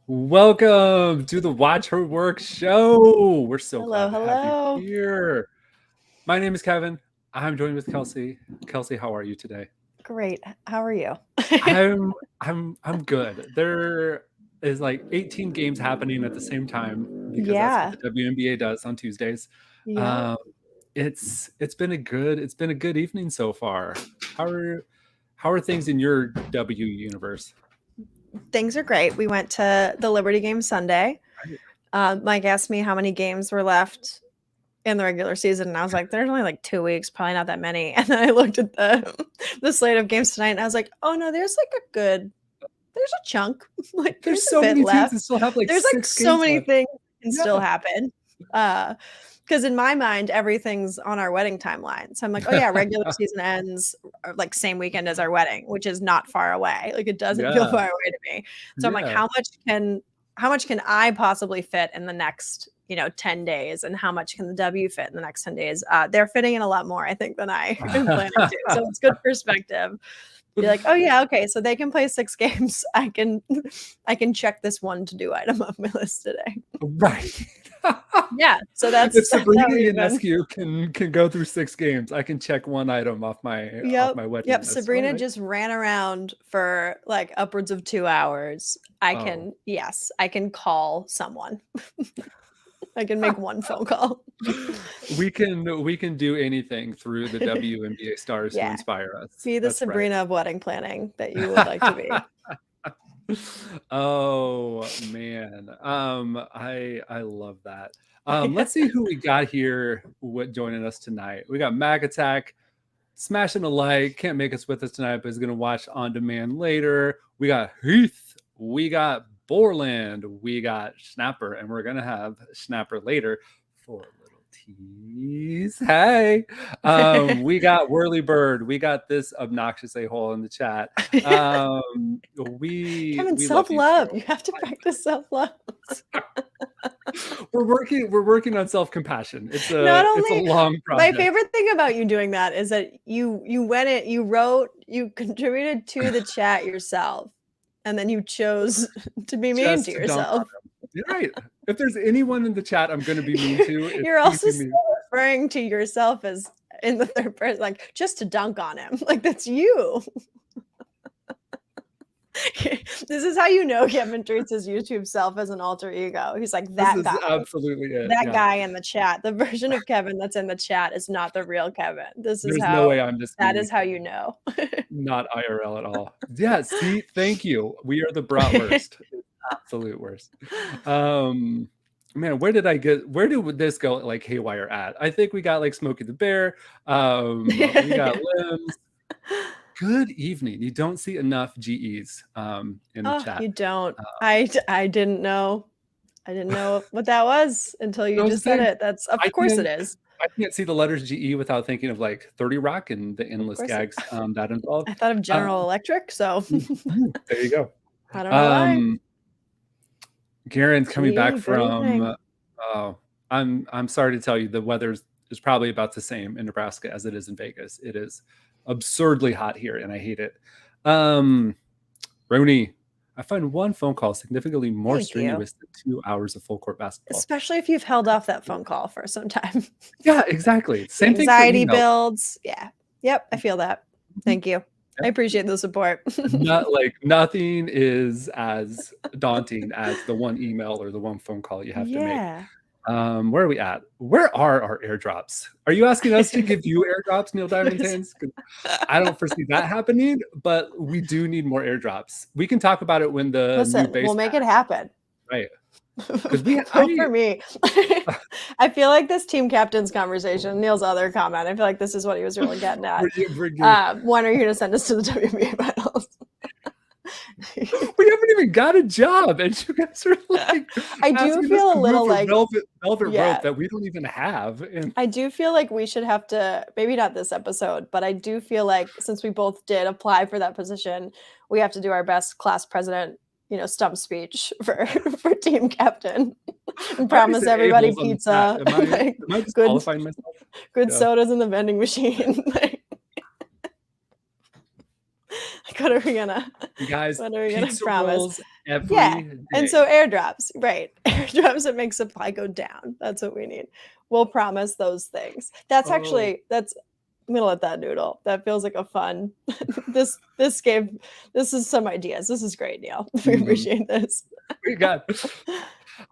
Welcome to the Watch Her Work show. We're so Hello, glad to have you hello. here. My name is Kevin. I'm joined with Kelsey. Kelsey, how are you today? Great. How are you? I'm I'm good. There is like 18 games happening at the same time because that's what Yeah. the WNBA does on Tuesdays. Yep. Um, it's been a good evening so far. How are things in your W universe? Things are great. We went to the Liberty game Sunday. Mike asked me how many games were left in the regular season, and I was like, "There's only like 2 weeks, probably not that many." And then I looked at the slate of games tonight, and I was like, "Oh no, there's a chunk. Like There's there's a so bit many teams left. that still have like There's like six so games many left. things can still Yeah. happen." Because in my mind, everything's on our wedding timeline. So I'm like, oh yeah, regular season ends like same weekend as our wedding, which is not far away. Like it doesn't feel Yeah. far away to me. So I'm like, Yeah. how much can I possibly fit in the next 10 days, and how much can the W fit in the next 10 days? They're fitting in a lot more, I think, than I am planning to. So it's good perspective. Be like, oh yeah, okay, so they can play 6 games. I can check this one to do item off my list today. Right. Yeah, so If that's Sabrina how we've been. Ionescu can go through 6 games, I can check one item off Yep. my wedding Yep. list. All Sabrina right. just ran around for like upwards of 2 hours. I Oh. can, yes, I can call someone. I can make one phone call. We can do anything through the WNBA stars to Yeah. inspire us. Be the That's right. Sabrina of wedding planning that you would like to be. Oh man. I love that. Let's see who we got here joining us tonight. We got Mag Attack, smashing a like, can't make us with us tonight, but is gonna watch on demand later. We got Heath, we got Borland, we got Schnapper, and we're gonna have Schnapper later for a little tease. Hey. We got Whirly Bird, we got this obnoxious a-hole in the chat. We Kevin, we love you self-love. too. You have to practice self-love. We're working on self-compassion. It's Not a only long my project. favorite thing about you doing that is that you wrote, you contributed to the chat yourself, and then you chose to be mean Just to to dunk on yourself. him. You're right. If there's anyone in the chat I'm gonna be mean to, it's You're also Heath and still me. referring to yourself as in the third person, like just to dunk on him. Like that's you. This is how you know Kevin treats his YouTube self as an alter ego. He's like, This that is guy, absolutely it. that Yeah. guy in the chat. The version of Kevin that's in the chat is not the real Kevin. This is There's no way how I'm just that me. is how you know. Not IRL at all. Yeah, see, thank you. We are the bratwurst. Absolute worst. Man, where did this go like haywire at? I think we got like Smokey the Bear. We got Limbs. Good evening. You don't see enough GEs in the chat. You don't. I didn't know. I didn't know what that was until you just said it. That's of course it is. I can't see the letters GE without thinking of like 30 Rock and the endless gags that involved. I thought of General Electric, so there you go. I don't know why. Garen's coming back from. I'm sorry to tell you, the weather is probably about the same in Nebraska as it is in Vegas. It is absurdly hot here, and I hate it. Rooney, I find one phone call significantly more strenuous than 2 hours of full court basketball. Especially if you've held off that phone call for some time. Yeah, exactly. Same thing for anxiety emails. builds. Yeah. Yep. I feel that. Thank you. I appreciate the support. Nothing is as daunting as the one email or the one phone call you have to make. Where are we at? Where are our airdrops? Are you asking us to give you airdrops, Neil Diamond Hands? I don't foresee that happening, but we do need more airdrops. We can talk about it when the new base. We'll make it happen. Right. For me, I feel like this team captain's conversation, Neil's other comment, I feel like this is what he was really getting at. When are you going to send us to the WNBA finals? We haven't even got a job, and you guys are like, I do feel a little like velvet rope that we don't even have. And I do feel like we should have to, maybe not this episode, but I do feel like since we both did apply for that position, we have to do our best class president, stump speech for team captain. And promise everybody pizza, good sodas in the vending machine. what are we gonna Guys, what are we gonna pizza promise? rolls every Yeah. day. And so airdrops, right? Airdrops that make supply go down. That's what we need. We'll promise those things. That's Oh, actually I'm gonna let that noodle. That feels like a fun. this is some ideas. This is great, Neil. We appreciate this. we got.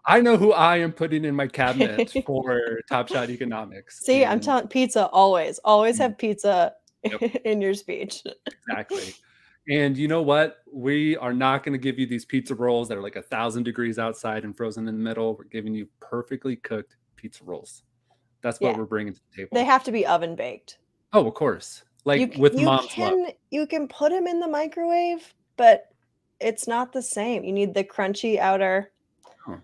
I know who I am putting in my cabinet for Top Shot Economics. See, I'm telling pizza always have pizza Yep. in your speech. Exactly. And you know what? We are not going to give you these pizza rolls that are like 1,000 degrees outside and frozen in the middle. We're giving you perfectly cooked pizza rolls. That's what we're bringing to the table. They have to be oven baked. Oh, of course. Like with mom's love. You can put them in the microwave, but it's not the same. You need the crunchy outer. Huh.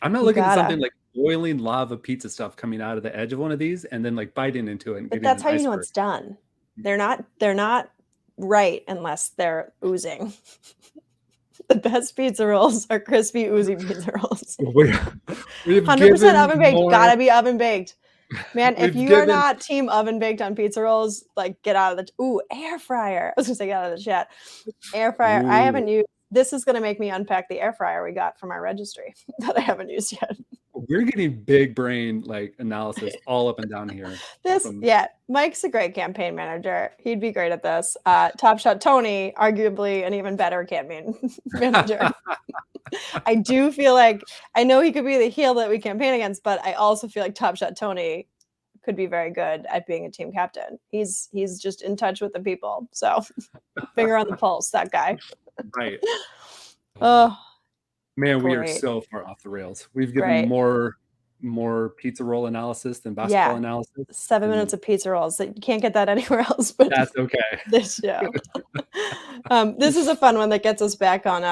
I'm not looking at something like boiling lava pizza stuff coming out of the edge of one of these and then like biting into it. But that's how you know it's done. They're not right unless they're oozing. The best pizza rolls are crispy, oozy pizza rolls. 100% oven baked. Gotta be oven baked. Man, if you are not team oven baked on pizza rolls, like get out of the air fryer. I was gonna say get out of the chat. Air fryer. I haven't used. This is gonna make me unpack the air fryer we got from our registry that I haven't used yet. We're getting big brain like analysis all up and down here. Mike's a great campaign manager. He'd be great at this. Top Shot Tony, arguably an even better campaign manager. I do feel like I know he could be the heel that we campaign against, but I also feel like Top Shot Tony could be very good at being a team captain. He's just in touch with the people. So finger on the pulse, that guy. Right. Oh man, we are so far off the rails. We've given more pizza roll analysis than basketball analysis. 7 minutes of pizza rolls. You can't get that anywhere else. But that's okay. This show. This is a fun one that gets us back on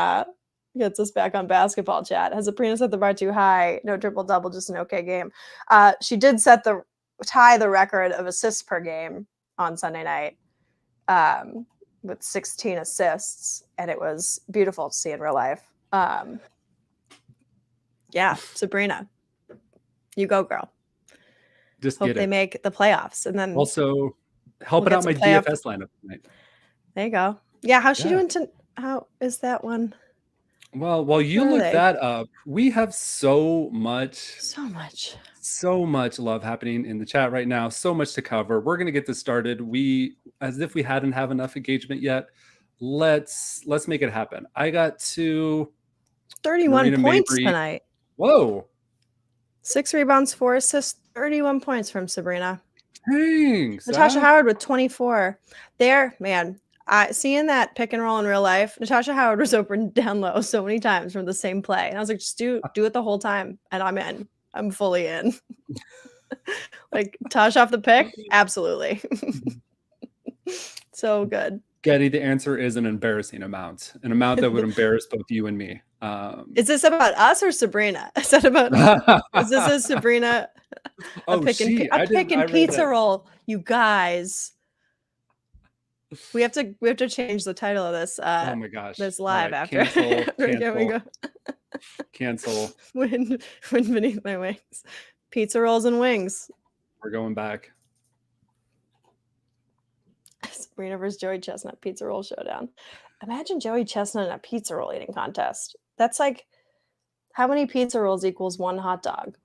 basketball chat. Has Sabrina set the bar too high? No triple double, just an okay game. She did tie the record of assists per game on Sunday night with 16 assists, and it was beautiful to see in real life. Sabrina, you go, girl. Just hope they make the playoffs, and then also helping out my DFS lineup tonight. There you go. Yeah, how's she doing? How is that one? Well, while you look that up, we have so much love happening in the chat right now. So much to cover. We're gonna get this started. As if we hadn't have enough engagement yet. Let's make it happen. I got 31 points tonight. Whoa. 6 rebounds, 4 assists, 31 points from Sabrina. Thanks. Natasha Howard with 24. There, man. Seeing that pick and roll in real life, Natasha Howard was open down low so many times from the same play. And I was like, just do it the whole time. And I'm in. I'm fully in. Like, Tosh off the pick? Absolutely. So good. Getty, the answer is an embarrassing amount. An amount that would embarrass both you and me. Is this about us or Sabrina? Is this a Sabrina? A pick and pizza roll, you guys. We have to change the title of this. Oh my gosh! This live after. Cancel. Wind beneath my wings. Pizza rolls and wings. We're going back. Sabrina versus Joey Chestnut pizza roll showdown. Imagine Joey Chestnut in a pizza roll eating contest. That's like, how many pizza rolls equals one hot dog?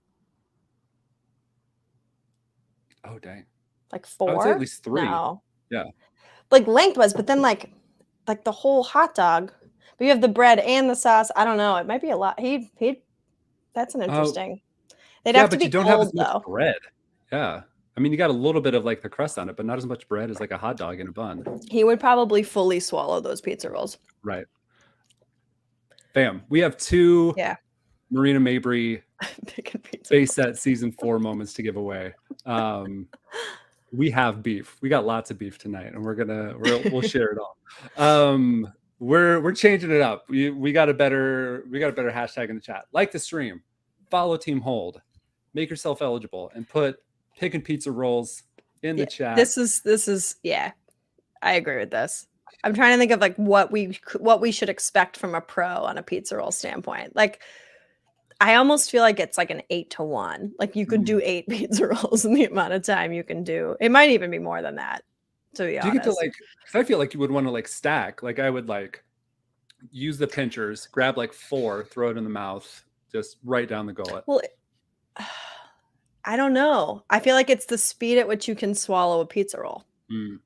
Oh dang! Like 4? I would say at least 3. No. Yeah. Like lengthwise, but then like the whole hot dog. But you have the bread and the sauce. I don't know. It might be a lot. That's an interesting. They'd have to be cold, have as much though. bread. Yeah. I mean, you got a little bit of like the crust on it, but not as much bread as like a hot dog in a bun. He would probably fully swallow those pizza rolls. Right. Bam. We have 2 Marina Mabry base set season 4 moments to give away. We have beef. We got lots of beef tonight, and we'll share it all. We're changing it up. We got a better hashtag in the chat. Like the stream, follow Team Hold, make yourself eligible, and put pick and pizza rolls in the chat. This is I agree with this. I'm trying to think of like what we should expect from a pro on a pizza roll standpoint. Like, I almost feel like it's like an 8-to-1. Like, you could do 8 pizza rolls in the amount of time you can do. It might even be more than that. to be Do you get to honest. like? Because I feel like you would want to like stack. Like I would like use the pinchers, grab like 4, throw it in the mouth, just right down the gullet. Well, I don't know. I feel like it's the speed at which you can swallow a pizza roll. Mm.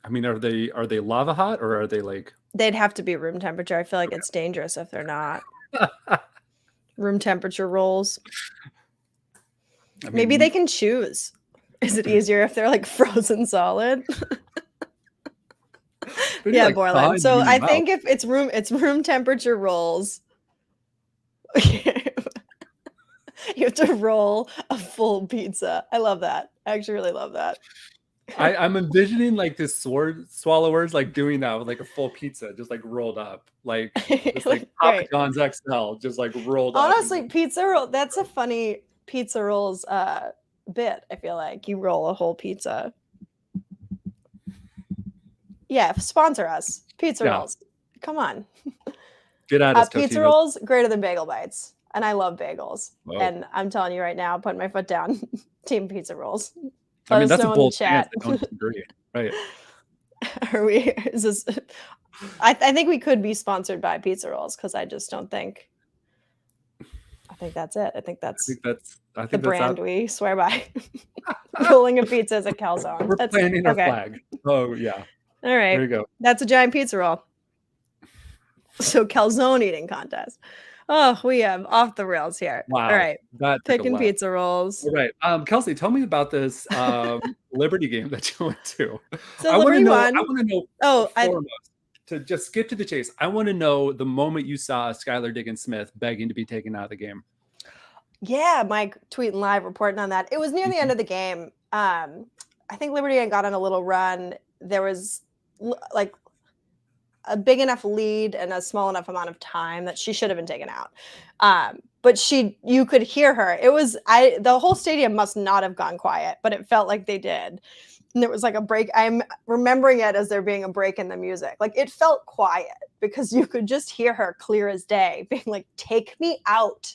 I mean, are they lava hot or are they like? They'd have to be room temperature. I feel like it's dangerous if they're not. Room temperature rolls. I mean, Maybe they can choose. Is it easier if they're like frozen solid? Yeah, like Borland. So I think if it's room temperature rolls. You have to roll a full pizza. I love that. I actually really love that. I'm envisioning like this sword swallowers like doing that with like a full pizza, just like rolled up, like just like Papa Right. John's XL, just like rolled Honestly, up. pizza roll. That's a funny pizza rolls bit. I feel like you roll a whole pizza. Yeah, sponsor us. Pizza rolls. Come on. Get at us, Pizza Totino's. rolls greater than bagel bites, and I love bagels. Whoa. And I'm telling you right now, putting my foot down. Team pizza rolls. I mean, that's a bold stance. I don't disagree. Right? Are we? Is this? I think we could be sponsored by pizza rolls because I just don't think. I think that's it. I think that's the brand we swear by. Rolling a pizza is a calzone. We're planting our flag. Oh yeah. All right. There you go. That's a giant pizza roll. So calzone eating contest. Oh, we have off the rails here. Wow. All right. Picking pizza rolls. All right. Kelsey, tell me about this Liberty game that you went to. So I want to know. Foremost, to just skip to the chase. I want to know the moment you saw Skylar Diggins-Smith begging to be taken out of the game. Yeah, Mike tweeting live reporting on that. It was near the end of the game. I think Liberty had got on a little run. There was like a big enough lead and a small enough amount of time that she should have been taken out. But you could hear her. The whole stadium must not have gone quiet, but it felt like they did. And there was like a break. I'm remembering it as there being a break in the music. Like it felt quiet because you could just hear her clear as day being like, take me out.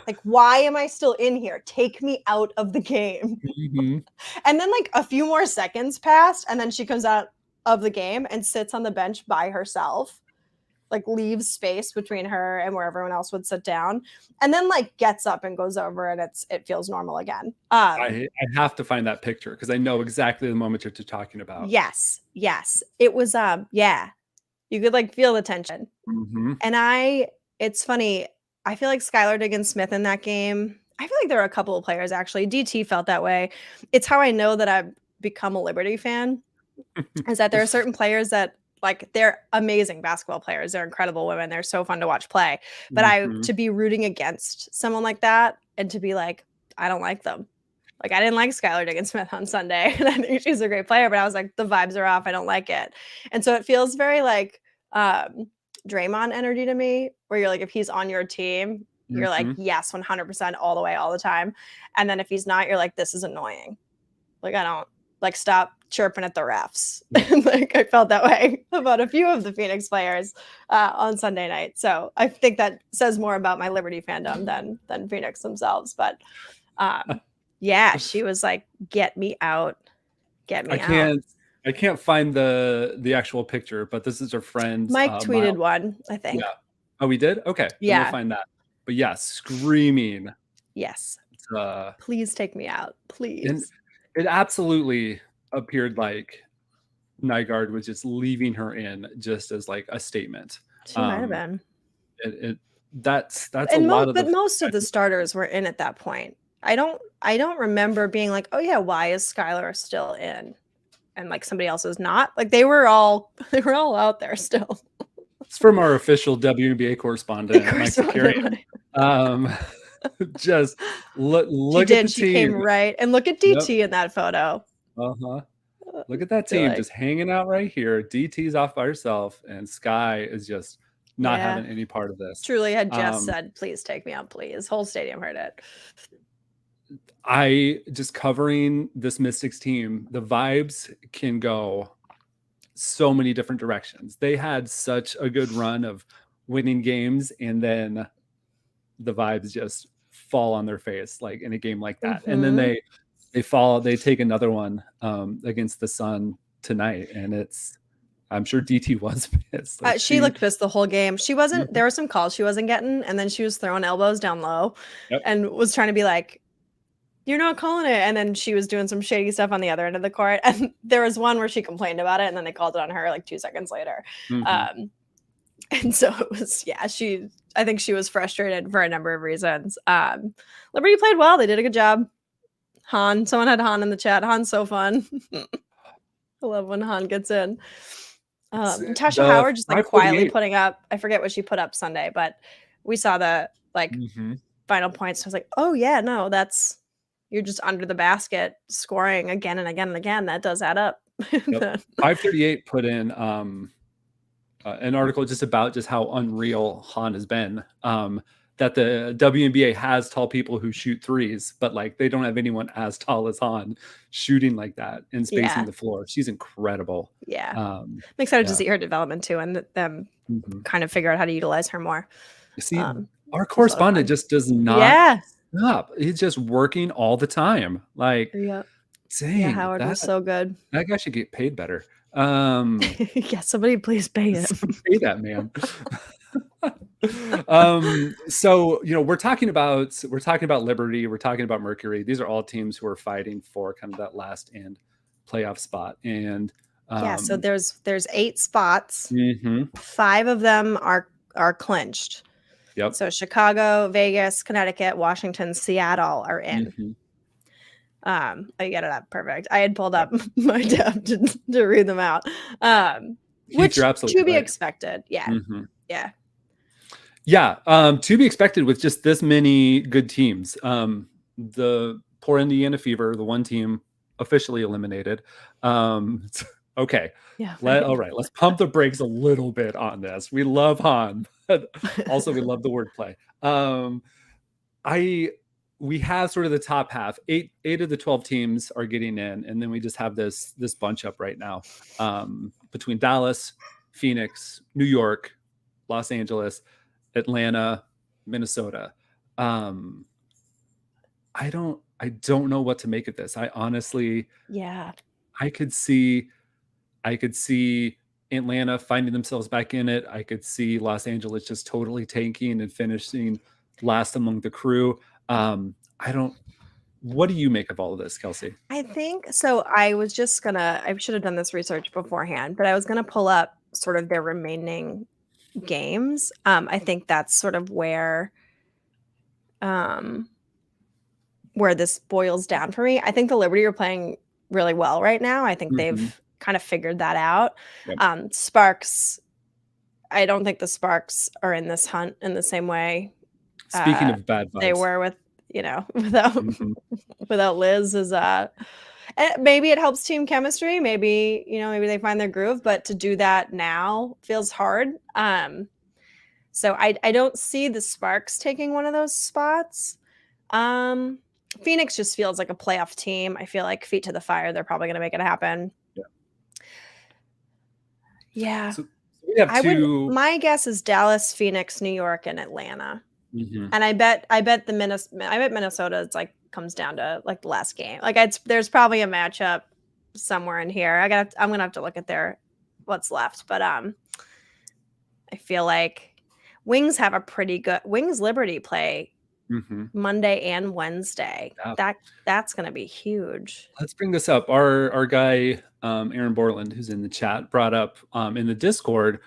Like, why am I still in here? Take me out of the game. Mm-hmm. And then like a few more seconds passed and then she comes out of the game and sits on the bench by herself, like leaves space between her and where everyone else would sit down, and then like gets up and goes over and it feels normal again. I have to find that picture because I know exactly the moment you're talking about. Yes. It was yeah. You could like feel the tension. Mm-hmm. And it's funny. I feel like Skylar Diggins-Smith in that game, I feel like there were a couple of players actually. DT felt that way. It's how I know that I've become a Liberty fan, is that there are certain players that like they're amazing basketball players. They're incredible women. They're so fun to watch play. But to be rooting against someone like that and to be like, I don't like them. Like I didn't like Skylar Diggins-Smith on Sunday. And I think she's a great player, but I was like, the vibes are off. I don't like it. And so it feels very like Draymond energy to me, where you're like, if he's on your team, you're like, yes, 100% all the way, all the time. And then if he's not, you're like, this is annoying. Like, I don't like stop chirping at the refs. Like I felt that way about a few of the Phoenix players on Sunday night. So I think that says more about my Liberty fandom than Phoenix themselves. But yeah, she was like, get me out. Get me out. I can't find the actual picture, but this is her friend. Mike tweeted one, I think. Yeah. Oh, we did? Okay. Yeah. We'll find that. But yeah, screaming. Yes. Please take me out. Please. And it absolutely appeared like Nygaard was just leaving her in just as like a statement. She might have been. That's a lot of. But most of the starters were in at that point. I don't remember being like, oh yeah, why is Skylar still in? And like somebody else is not. Like they were all out there still. It's from our official WNBA correspondent, Mike Securian. Just look at the team. She came right, and look at DT in that photo. Look at that team just hanging out right here. DT's off by herself, and Sky is just not having any part of this. Truly had just said, "Please take me out, please." Whole stadium heard it. I just covering this Mystics team, the vibes can go so many different directions. They had such a good run of winning games, and then the vibes just fall on their face like in a game like that. And then they They take another one against the Sun tonight, and I'm sure DT was pissed. Like She looked pissed the whole game. She wasn't. There were some calls she wasn't getting, and then she was throwing elbows down low, and was trying to be like, "You're not calling it." And then she was doing some shady stuff on the other end of the court. And there was one where she complained about it, and then they called it on her like 2 seconds later. And so it was, I think she was frustrated for a number of reasons. Liberty played well. They did a good job. Someone had Han in the chat. Han's so fun. I love when Han gets in. Tasha Howard just like quietly putting up, I forget what she put up Sunday, but we saw the like final points. I was like, oh yeah, no, you're just under the basket scoring again and again and again. That does add up. 538 put in an article just about just how unreal Han has been. That the WNBA has tall people who shoot threes, but like they don't have anyone as tall as Han shooting like that and spacing the floor. She's incredible. Yeah. I'm excited to see her development too, and them kind of figure out how to utilize her more. You see, our correspondent just does not stop. He's just working all the time. Like, dang, Howard was so good. That guy should get paid better. Somebody please pay him. Pay that man. So we're talking about Liberty, we're talking about Mercury. These are all teams who are fighting for kind of that last end playoff spot. And so there's 8 spots. 5 of them are clinched. Yep. So Chicago, Vegas, Connecticut, Washington, Seattle are in. I get it up perfect. I had pulled up my tab to read them out. Which to be expected. To be expected with just this many good teams. The poor Indiana Fever, the one team officially eliminated. Okay. All right. Let's pump the brakes a little bit on this. We love Han, but also we love the wordplay. We have sort of the top half. 8 of the 12 teams are getting in, and then we just have this bunch up right now between Dallas, Phoenix, New York, Los Angeles, Atlanta, Minnesota. I don't know what to make of this. I honestly, I could see Atlanta finding themselves back in it. I could see Los Angeles just totally tanking and finishing last among the crew. What do you make of all of this, Kelsey? I think so. I should have done this research beforehand, but I was gonna pull up sort of their remaining games. I think that's sort of where this boils down for me. I think the Liberty are playing really well right now. I think they've kind of figured that out. Sparks, I don't think the Sparks are in this hunt in the same way. Speaking of bad vibes, they were with without Liz. Maybe it helps team chemistry. Maybe they find their groove, but to do that now feels hard. So I don't see the Sparks taking one of those spots. Phoenix just feels like a playoff team. I feel like feet to the fire. They're probably going to make it happen. Yeah. So we have my guess is Dallas, Phoenix, New York, and Atlanta. And I bet Minnesota it's like comes down to like the last game. Like there's probably a matchup somewhere in here. I'm gonna have to look at what's left, but I feel like Wings have a pretty good Liberty play Monday and Wednesday. That's gonna be huge. Let's bring this up. Our guy Aaron Borland, who's in the chat, brought up in the Discord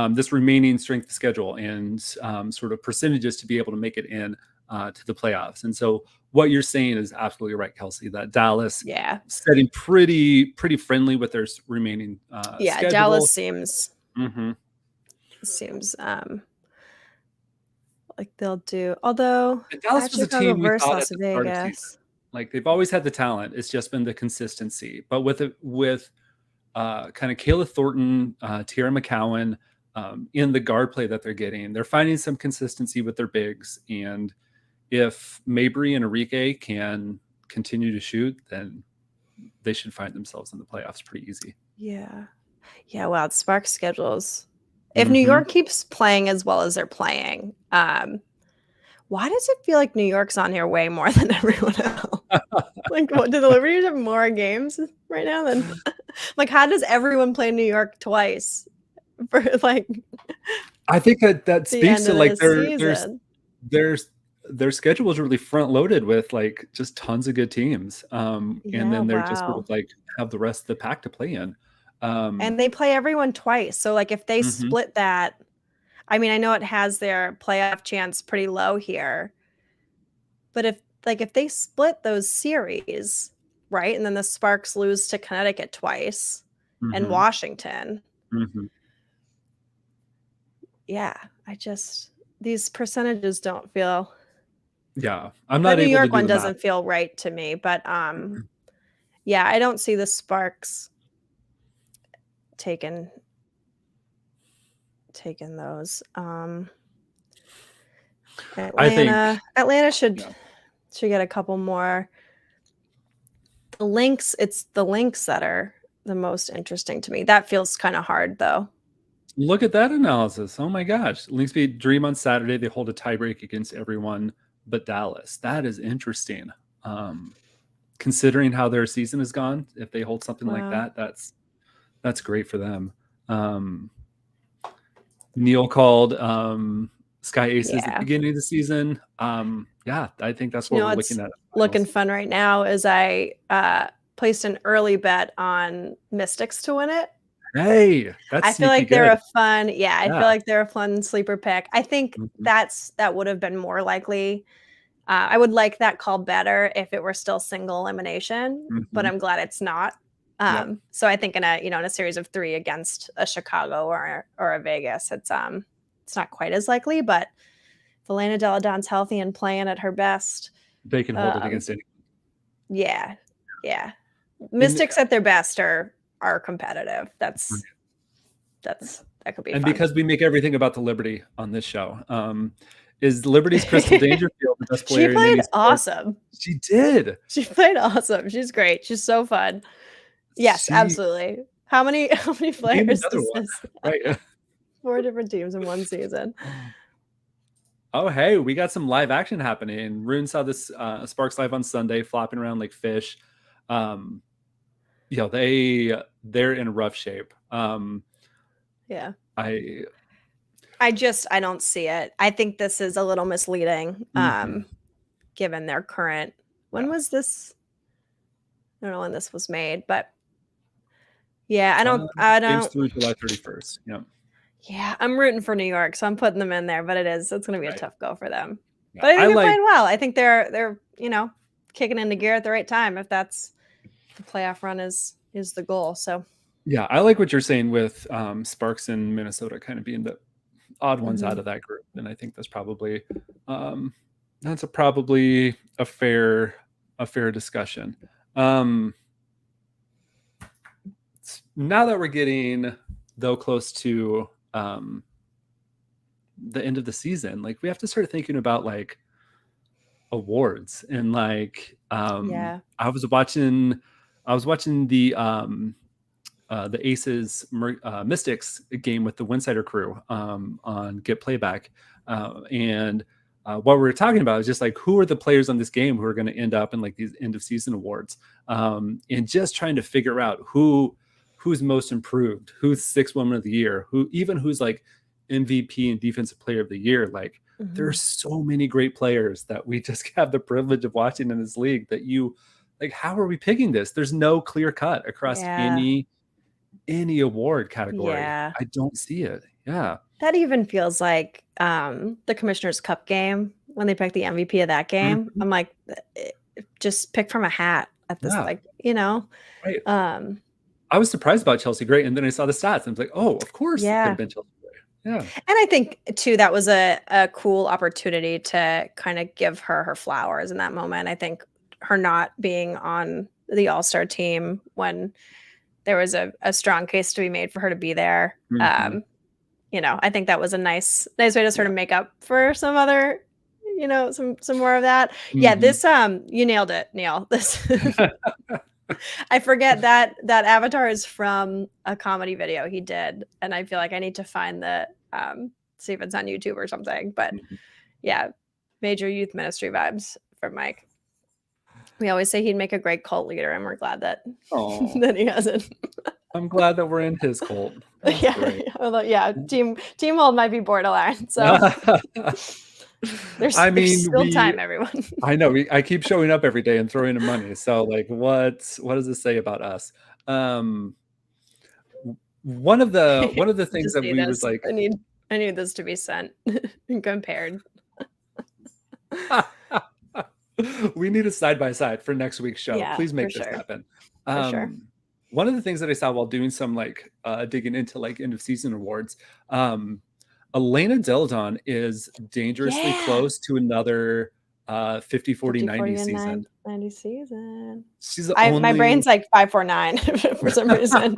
this remaining strength of schedule and sort of percentages to be able to make it in to the playoffs. And so what you're saying is absolutely right, Kelsey, that Dallas setting pretty friendly with their remaining schedule. Dallas seems like they'll do, although Dallas was a team we thought at the start of the season. Like they've always had the talent. It's just been the consistency. But with kind of Kayla Thornton, Tierra McCowan in the guard play that they're getting, they're finding some consistency with their bigs. And if Mabry and Enrique can continue to shoot, then they should find themselves in the playoffs pretty easy. Yeah. Wow. The Sparks schedules. If New York keeps playing as well as they're playing, why does it feel like New York's on here way more than everyone else? Like, what, do the Liberties have more games right now than like, how does everyone play New York twice for like I think that the speaks end to of like the season? their schedule is really front loaded with like just tons of good teams. And Yeah, then they're just sort wow. of like have the rest of the pack to play in. Um, And they play everyone twice. So like if they mhm, split that, I mean, I know it has their playoff chance pretty low here, but if they split those series, right? And then the Sparks lose to Connecticut twice and mhm, Washington. mhm. Yeah, these percentages don't feel, Yeah, I'm the not New able to York do one the math. doesn't feel right to me, but yeah, I don't see the Sparks taking those. I think, Atlanta should yeah. get a couple more. The Lynx, it's the Lynx that are the most interesting to me. That feels kind of hard though. Look at that analysis. Oh my gosh. Lynx beat Dream on Saturday. They hold a tiebreak against everyone but Dallas. That is interesting. Um, Considering how their season has gone, if they hold something like Wow. that, that's great for them. Um, Neil called Sky Aces at the Yeah. beginning of the season. Yeah, I think that's You what know we're what's looking at looking finals. fun right now is I placed an early bet on Mystics to win it. Hey, that's I feel sneaky like they're good. a fun, yeah, I Yeah. feel like they're a fun sleeper pick. I think Mhm, that would have been more likely. I would like that call better if it were still single elimination, but mhm. I'm glad it's not. Yep. So I think in a series of 3 against a Chicago or a Vegas, it's not quite as likely, but if Elena Delle Donne's healthy and playing at her best, They can hold it um, against any. yeah, yeah. And Mystics at their best are competitive. That could be And fun. because we make everything about the Liberty on this show, is Liberty's Crystal Dangerfield the best She player in played any sport? awesome. She did. She played awesome. She's great. She's so fun. Yes, She absolutely. How many Name players another does one, this? right? 4 different teams in one season. Oh, hey, we got some live action happening. Rune saw this Sparks live on Sunday, flopping around like fish. Um, they're in rough shape. Yeah. I I don't see it. I think this is a little misleading, mhm, given their current. When yeah. was this? I don't know when this was made, but yeah, I Games don't through July 31st. Yeah, yeah, I'm rooting for New York, so I'm putting them in there, but it's gonna be a right. tough go for them. Yeah, But I I think they're like playing well. I think they're, kicking into gear at the right time if that's the playoff run is the goal. So yeah, I like what you're saying with Sparks in Minnesota kind of being the odd ones out mhm. of that group, and I think um, probably a fair discussion. Um, Now that we're getting though close to the end of the season, like we have to start thinking about like awards and like Yeah. I was watching the Aces Mystics game with the Winsider crew on Get Playback. And what we were talking about is just like who are the players on this game who are going to end up in like these end of season awards, and just trying to figure out who's most improved, who's sixth woman of the year, who's like MVP and defensive player of the year. Like there are Mhm. so many great players that we just have the privilege of watching in this league that you like, how are we picking this? There's no clear cut across Yeah. any award category. Yeah. I don't see it. Yeah. That even feels like, the Commissioner's Cup game when they picked the MVP of that game. Mhm. I'm like, just pick from a hat at this, Yeah. like, you know? Right. Um, I was surprised about Chelsea Gray, and then I saw the stats, and I was like, "Oh, of course it could yeah. have been Chelsea Gray." Yeah. And I think too that was a cool opportunity to kinda give her her flowers in that moment. I think her not being on the All-Star team when there was a strong case to be made for her to be there, Mhm. I think that was a nice way to sort Yeah. of make up for some other, some more of that. Yeah, Mhm. this, you nailed it, Neil. This I forget that avatar is from a comedy video he did, and I feel like I need to find see if it's on YouTube or something. But Mhm. yeah, major youth ministry vibes from Mike. We always say he'd make a great cult leader, and we're glad that Oh, that he hasn't. I'm glad that we're in his cult. That's Yeah, great. although, yeah, team hold might be borderline. So I there's mean, still time, everyone. I know I keep showing up every day and throwing him money. So like, what does this say about us? One of the things Just that see we was this. like, I need this to be sent and compared. we need a side by side for next week's show. Yeah, Please for make this sure. happen. For sure. One of the things that I saw while doing some like digging into like end of season awards, Elena Deladon is dangerously Yeah. close to another 50 40 90 and season. 90 season. She's the My only brain's like 549 for some reason.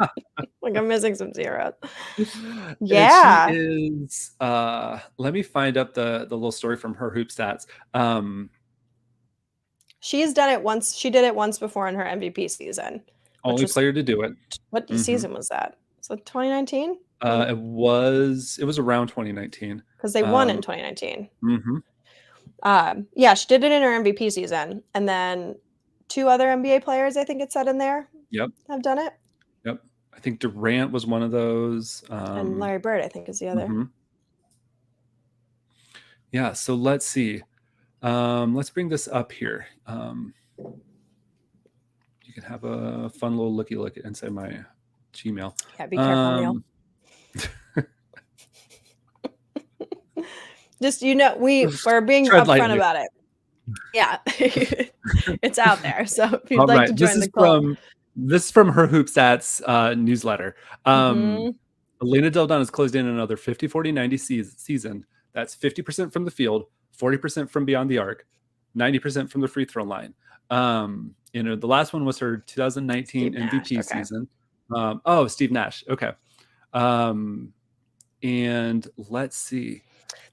Like I'm missing some zeros. and Yeah. she is let me find up the little story from her hoop stats. She's done it once. She did it once before in her MVP season. Only player to do it. What season was that? So 2019? It was around 2019 because they won in 2019. Mhm. Yeah, she did it in her MVP season, and then 2 other NBA players, I think it said in there, Yep. have done it. Yep. I think Durant was one of those. And Larry Bird, I think, is the other. Mhm. Yeah. So let's see. Let's bring this up here. You can have a fun little looky look inside my Gmail. Yeah, be careful, Neil. Just we're being Tread upfront lightly. about it. Yeah, it's out there. So if you'd like to join the club, this is from her Hoop Stats newsletter. Mhm. Elena Deladon has closed in another 50 40 90 season. That's 50% from the field, 40% from beyond the arc, 90% from the free throw line. The last one was her 2019 Steve MVP Nash, okay. season. Steve Nash. Okay. And let's see.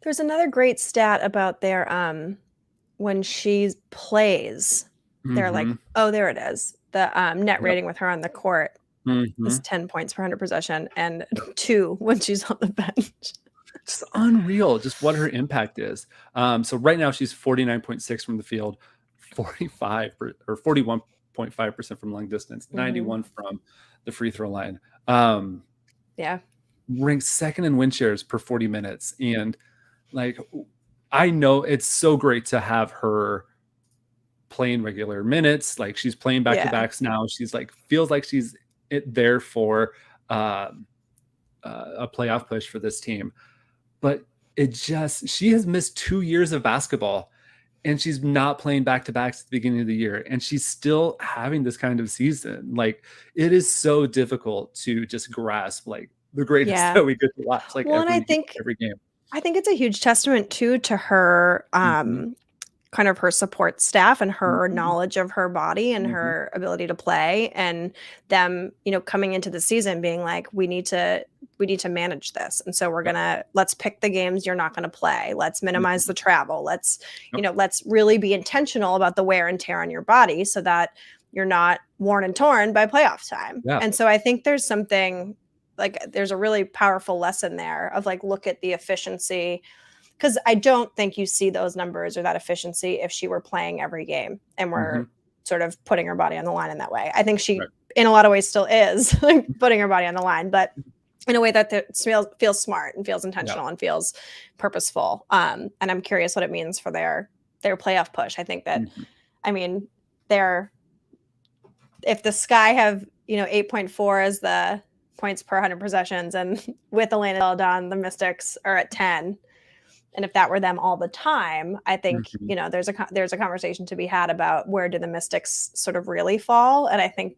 There's another great stat about their when she plays, they're like, Mhm. oh, there it is. The net rating with her on the court is Mhm. 10 points per 100 possession and 2 when she's on the bench. Just unreal, just what her impact is. So right now she's 49.6 from the field, 41.5% from long distance, 91 from the free throw line. Yeah. Ranks second in win shares per 40 minutes. And like, I know it's so great to have her playing regular minutes. Like she's playing back-to-backs now. She's like, feels like she's there for a playoff push for this team. But she has missed 2 years of basketball and she's not playing back-to-backs at the beginning of the year. And she's still having this kind of season. Like it is so difficult to just grasp like the greatness that we get to watch like every game. I think it's a huge testament too to her kind of her support staff and her knowledge of her body and her ability to play, and them, coming into the season being like, we need to manage this. And so let's pick the games you're not going to play. Let's minimize the travel. Let's really be intentional about the wear and tear on your body so that you're not worn and torn by playoff time. Yeah. And so I think there's something like, there's a really powerful lesson there of like, look at the efficiency. Because I don't think you see those numbers or that efficiency if she were playing every game and we're sort of putting her body on the line in that way. I think she, in a lot of ways, still is like putting her body on the line, but in a way that feels smart and feels intentional and feels purposeful. And I'm curious what it means for their playoff push. I think that, I mean, if the Sky have 8.4 as the points per 100 possessions, and with Elena Deladon, the Mystics are at 10. And if that were them all the time, I think, there's a conversation to be had about where do the Mystics sort of really fall. And I think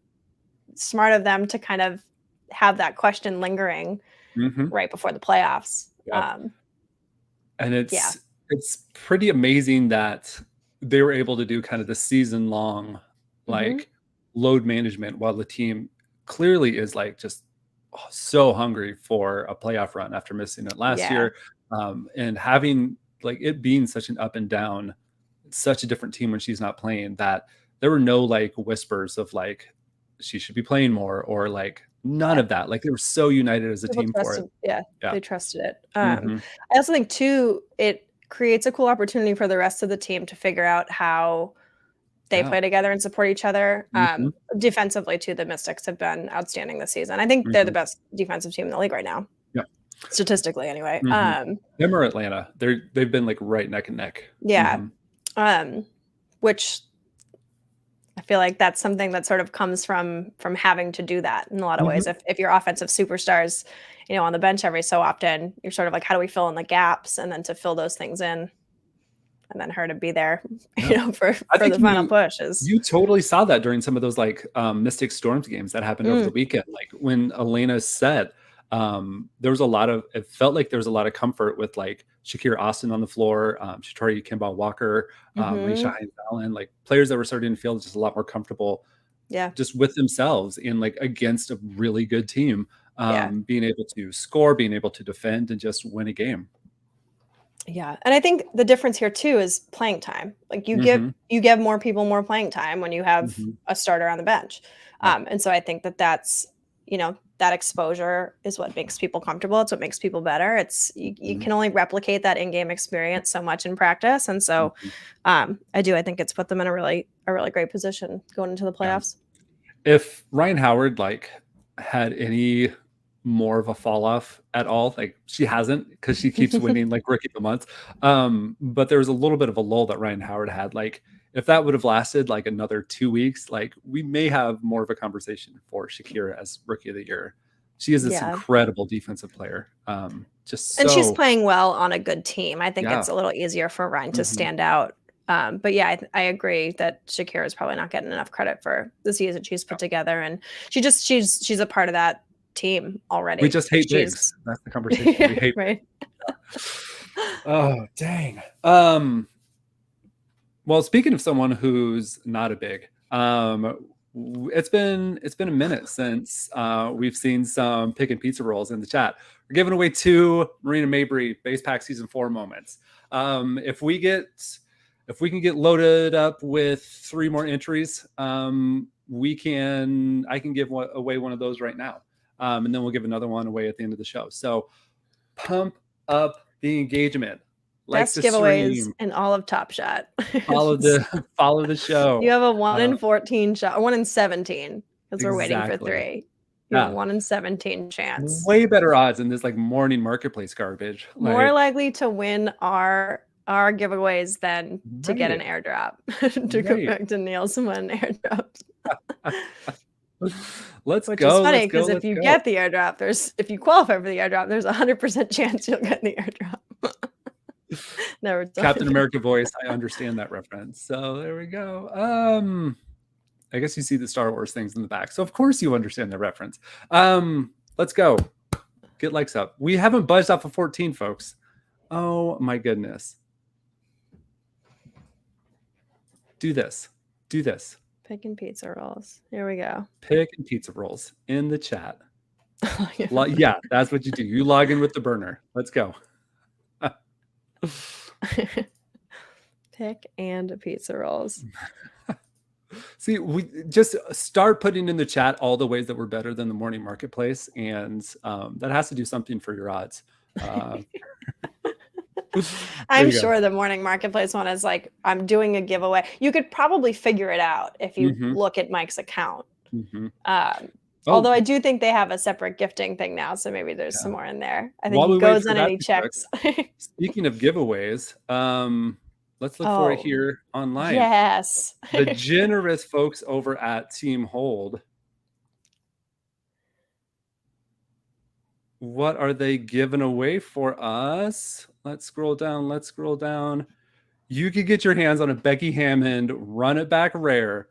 smart of them to kind of have that question lingering right before the playoffs. Yep. And it's pretty amazing that they were able to do kind of the season long, like load management while the team clearly is like just so hungry for a playoff run after missing it last year. And having like it being such an up and down, such a different team when she's not playing, that there were no like whispers of like she should be playing more or like none of that. Like they were so united as a team for it. Yeah, they trusted it. I also think too, it creates a cool opportunity for the rest of the team to figure out how they play together and support each other. Mhm. Defensively, too, the Mystics have been outstanding this season. I think they're the Mhm. best defensive team in the league right now, Yeah. statistically anyway. Mhm. Them or Atlanta. They've been, like, right neck and neck. Yeah. Mhm. Which I feel like that's something that sort of comes from having to do that in a lot of ways. Mhm. If your offensive superstars, on the bench every so often, you're sort of like, how do we fill in the gaps? And then to fill those things in, and then her to be there, Yeah. for I think the final push is. you totally saw that during some of those, like, Mystic Storms games that happened over the weekend. Like, when Elena said, there was a lot of it felt like there was a lot of comfort with, like, Shakira Austin on the floor, Shatori Kimball Walker, Leisha Mhm. Hines Allen, like, players that were starting to feel just a lot more comfortable Yeah. just with themselves and, like, against a really good team, Yeah. being able to score, being able to defend, and just win a game. Yeah, and I think the difference here too is playing time. Like Mhm. you give more people more playing time when you have Mhm. a starter on the bench. Yeah. And so I think that's, that exposure is what makes people comfortable. It's what makes people better. It's you Mhm. can only replicate that in-game experience so much in practice. And so Mhm. I think it's put them in a really great position going into the Yeah. playoffs. If Ryan Howard, like, had any more of a fall off at all, like, she hasn't because she keeps winning, like, Rookie of the Month, but there was a little bit of a lull that Ryan Howard had, like, if that would have lasted, like, another 2 weeks, like, we may have more of a conversation for Shakira as Rookie of the Year. She is this Yeah. incredible defensive player, just And she's so playing well on a good team. I think yeah. it's a little easier for Ryan to Mhm. stand out. But yeah, I agree that Shakira is probably not getting enough credit for the season she's put Yeah. together, and she's a part of that team We already. just hate bigs. She's That's the conversation. We hate right. Oh, dang. Well, speaking of someone who's not a big, it's been a minute since we've seen some pick and pizza rolls in the chat. We're giving away 2 Marina Mabry base pack season 4 moments. If we can get loaded up with 3 more entries, I can give away one of those right now, and then we'll give another one away at the end of the show. So pump up the engagement. Like Best the giveaways stream, in all of Top Shot. follow the follow the You show. have a 1 Uh, in 14 shot, 1 in 17 because we're waiting for exactly. 3. You have a Yeah. 1 in 17 chance. Way better odds than this, like, morning marketplace garbage. More Like, likely to win our giveaways than to get an right, airdrop. To go right. back to Neil's win airdrops. Let's Which is go, funny let's because go, if let's you go. get the airdrop, if you qualify for the airdrop, there's a 100% chance you'll get the airdrop. Never Captain done. America voice, I understand that reference. So there we go. I guess you see the Star Wars things in the back. So of course you understand the reference. Let's go. Get likes up. We haven't budged off of 14, folks. Oh my goodness. Do this. Do this. Picking pizza rolls. Here we go. Pick and pizza rolls in the chat. Yeah, that's what you do. You log in with the burner. Let's go. Pick and pizza rolls. See, we just start putting in the chat all the ways that we're better than the morning marketplace, and that has to do something for your odds. I'm sure the morning marketplace one is like, I'm doing a giveaway. You could probably figure it out if you look at Mike's account. Although I do think they have a separate gifting thing now, so maybe there's some more in there. I think While he we wait goes for in that and he to cook, checks. speaking of giveaways, let's look for it here online. Yes. The generous folks over at Team Hold. What are they giving away for us? Let's scroll down. Let's scroll down. You could get your hands on a Becky Hammond Run It Back Rare.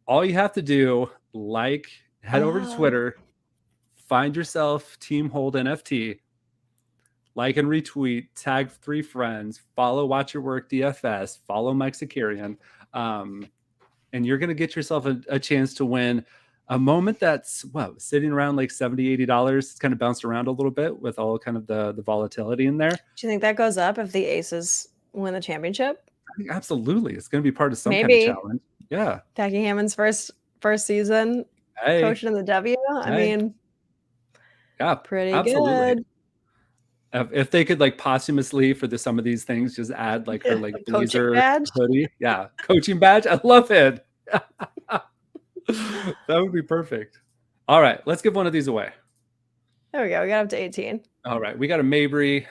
All you have to do, head over to Twitter, find yourself Team Hold NFT, like and retweet, tag 3 friends, follow Watch Your Work DFS, follow Mike Sakarian, and you're going to get yourself a chance to win a moment that's sitting around like $70-$80. It's kind of bounced around a little bit with all kind of the volatility in there. Do you think that goes up if the Aces win the championship? I think absolutely. It's going to be part of some kind of challenge. Yeah. Becky Hammond's first season coaching in the W. I mean, yeah, pretty absolutely. good. If they could like posthumously for some of these things, just add like her like coaching blazer badge. hoodie. Yeah. Coaching badge. I love it. That would be perfect. All right. Let's give one of these away. There we go. We got up to 18. All right. We got a Mabry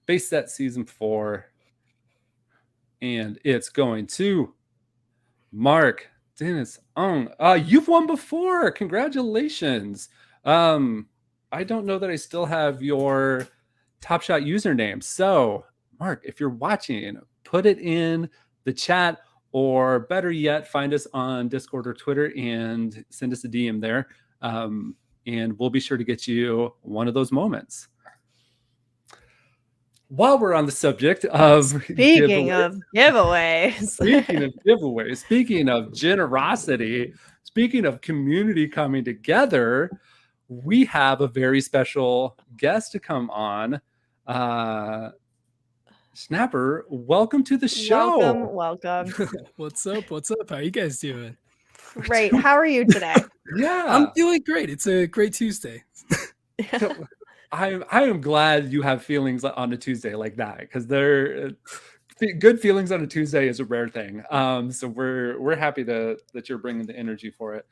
base set season 4. And it's going to Mark Dennis Ong. You've won before. Congratulations. I don't know that I still have your Top Shot username. So, Mark, if you're watching, put it in the chat, or better yet, find us on Discord or Twitter and send us a DM there. And we'll be sure to get you one of those moments. While we're on the subject of speaking of giveaways, speaking of generosity, speaking of community coming together, we have a very special guest to come on. Snapper, welcome to the show. Welcome. What's up? How are you guys doing? Great. How are you today? Yeah, I'm doing great. It's a great Tuesday. I am glad you have feelings on a Tuesday like that, because they're good feelings on a Tuesday is a rare thing. So we're happy that you're bringing the energy for it.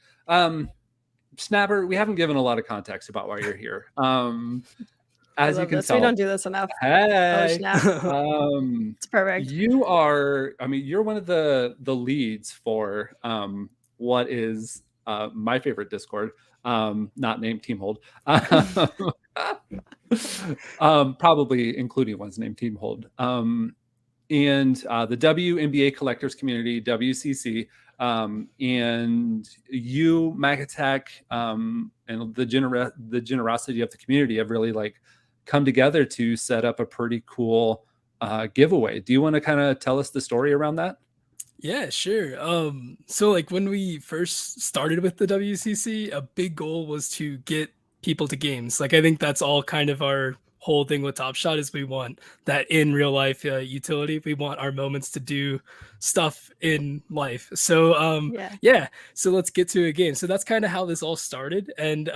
Snapper, we haven't given a lot of context about why you're here. As you can tell, we don't do this enough. Hey, it's perfect. You are, you're one of the leads for what is my favorite Discord, not named Team Hold. Probably including ones named Team Hold. And the WNBA collectors community, WCC, and you, Mac Attack, and the generosity of the community have really like come together to set up a pretty cool giveaway. Do you want to kind of tell us the story around that? Yeah, sure. So like when we first started with the WCC, a big goal was to get people to games. Like I think that's all kind of our whole thing with Top Shot, is we want that in real life utility. We want our moments to do stuff in life. So yeah, so let's get to a game. So that's kind of how this all started, and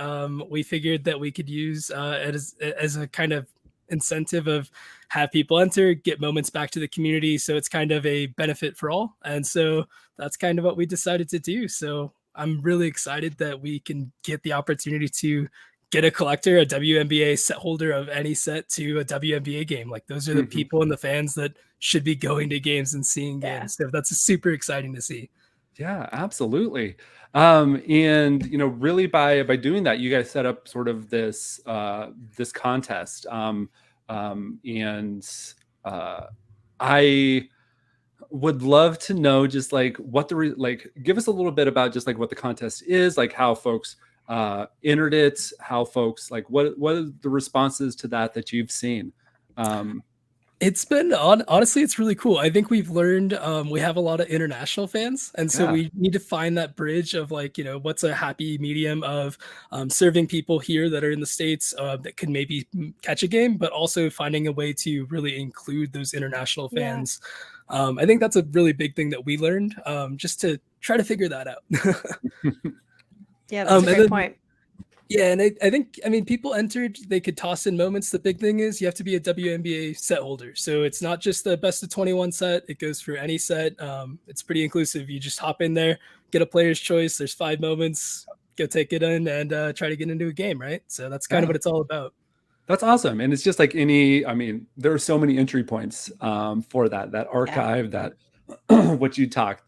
we figured that we could use as a kind of incentive of have people enter, get moments back to the community, so it's kind of a benefit for all. And so that's kind of what we decided to do. So I'm really excited that we can get the opportunity to get a collector, a WNBA set holder of any set, to a WNBA game. Like those are the people and the fans that should be going to games and seeing games. So that's super exciting to see. Yeah, absolutely. And really by doing that, you guys set up sort of this this contest. I would love to know just like what give us a little bit about just like what the contest is, like how folks entered it, how folks like what are the responses to that you've seen. It's been honestly, it's really cool. I think we've learned we have a lot of international fans, and so we need to find that bridge of like, what's a happy medium of serving people here that are in the States that can maybe catch a game, but also finding a way to really include those international fans. I think that's a really big thing that we learned, just to try to figure that out. Yeah, that's a great point. Yeah, and I think, people entered, they could toss in moments. The big thing is you have to be a WNBA set holder. So it's not just the best of 21 set. It goes for any set. It's pretty inclusive. You just hop in there, get a player's choice. There's 5 moments, go take it in and try to get into a game, right? So that's kind of what it's all about. That's awesome. And it's just like there are so many entry points for that archive, that what you talked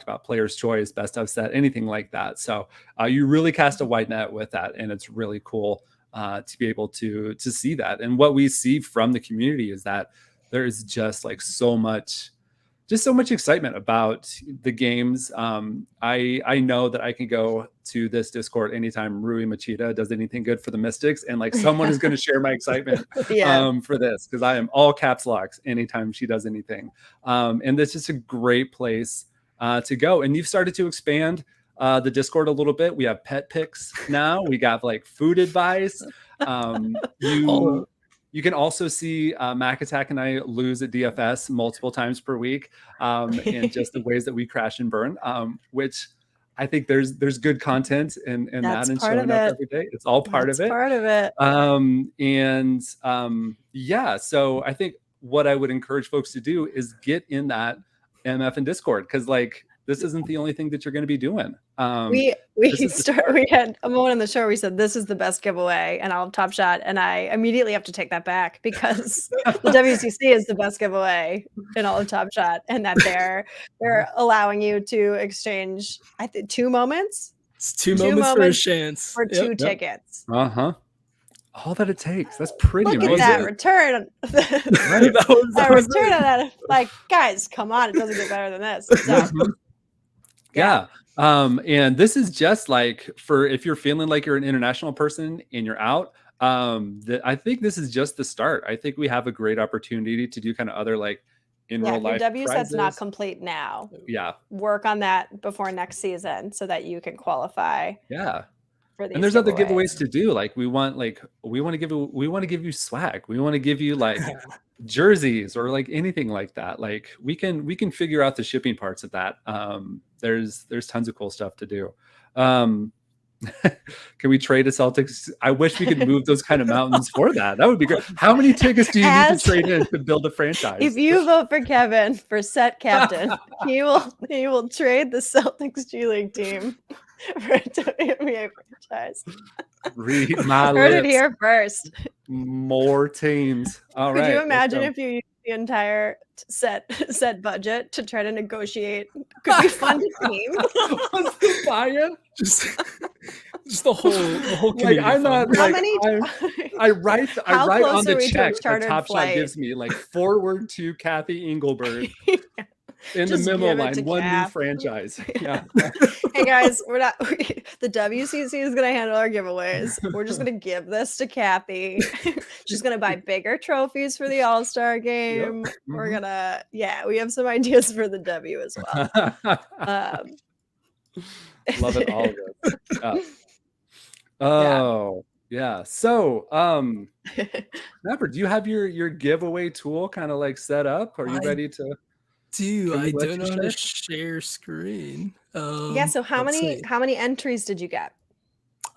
about, player's choice, best of set, anything like that. So you really cast a wide net with that, and it's really cool to be able to see that. And what we see from the community is that there is just like so much excitement about the games. I know that I can go to this Discord anytime Rui Machida does anything good for the Mystics, and like someone is going to share my excitement for this, because I am all caps locks anytime she does anything. And that's just a great place to go. And you've started to expand the Discord a little bit. We have pet picks now. We got like food advice. You can also see Mac Attack and I lose at DFS multiple times per week, and just the ways that we crash and burn, which I think there's good content in that That's and part of showing up it. every day. It's all part That's of it. part of it. Yeah, so I think what I would encourage folks to do is get in that MF and Discord, because like this isn't the only thing that you're going to be doing. We this is the start. we had a moment on the show where we said this is the best giveaway, and I'll have Top Shot, and I immediately have to take that back because the WCC is the best giveaway in all of Top Shot, and that they're allowing you to exchange, I think, 2 moments. It's 2 moments for a chance. For 2 tickets. All that it takes. That's pretty Look amazing. at that return. That return on that. Like, guys, come on. It doesn't get better than this. So, yeah. And this is just like for if you're feeling like you're an international person and you're out. I think this is just the start. I think we have a great opportunity to do kind of other like in real life. Your W set's not complete now. Yeah. Work on that before next season so that you can qualify. Yeah. And there's other giveaways to do. Like we want to give you swag. We want to give you like jerseys or like anything like that. Like we can figure out the shipping parts of that. There's tons of cool stuff to do. Can we trade a Celtics? I wish we could move those kind of mountains for that. That would be great. How many tickets do you need to trade in to build a franchise? If you vote for Kevin for set captain, he will trade the Celtics G League team for a WNBA franchise. Read my Heard lips. it here first. More teams. All right. Could you imagine if you used the entire set budget to try to negotiate? Could we fund a team? What's the buy-in? Just the whole community. Like, I'm not. How like, many? I write on the check that Top Shot flight? gives me, like forward to Kathy Engelberg. In the memo line, one new franchise. Yeah. Hey guys, the WCC is gonna handle our giveaways. We're just gonna give this to Kathy. She's gonna buy bigger trophies for the All-Star game. Yep. We're gonna, we have some ideas for the W as well. Love it, all of it. Oh yeah. So Snapper, do you have your giveaway tool kind of like set up? Are you ready to? I don't know how to share screen. So how many entries did you get?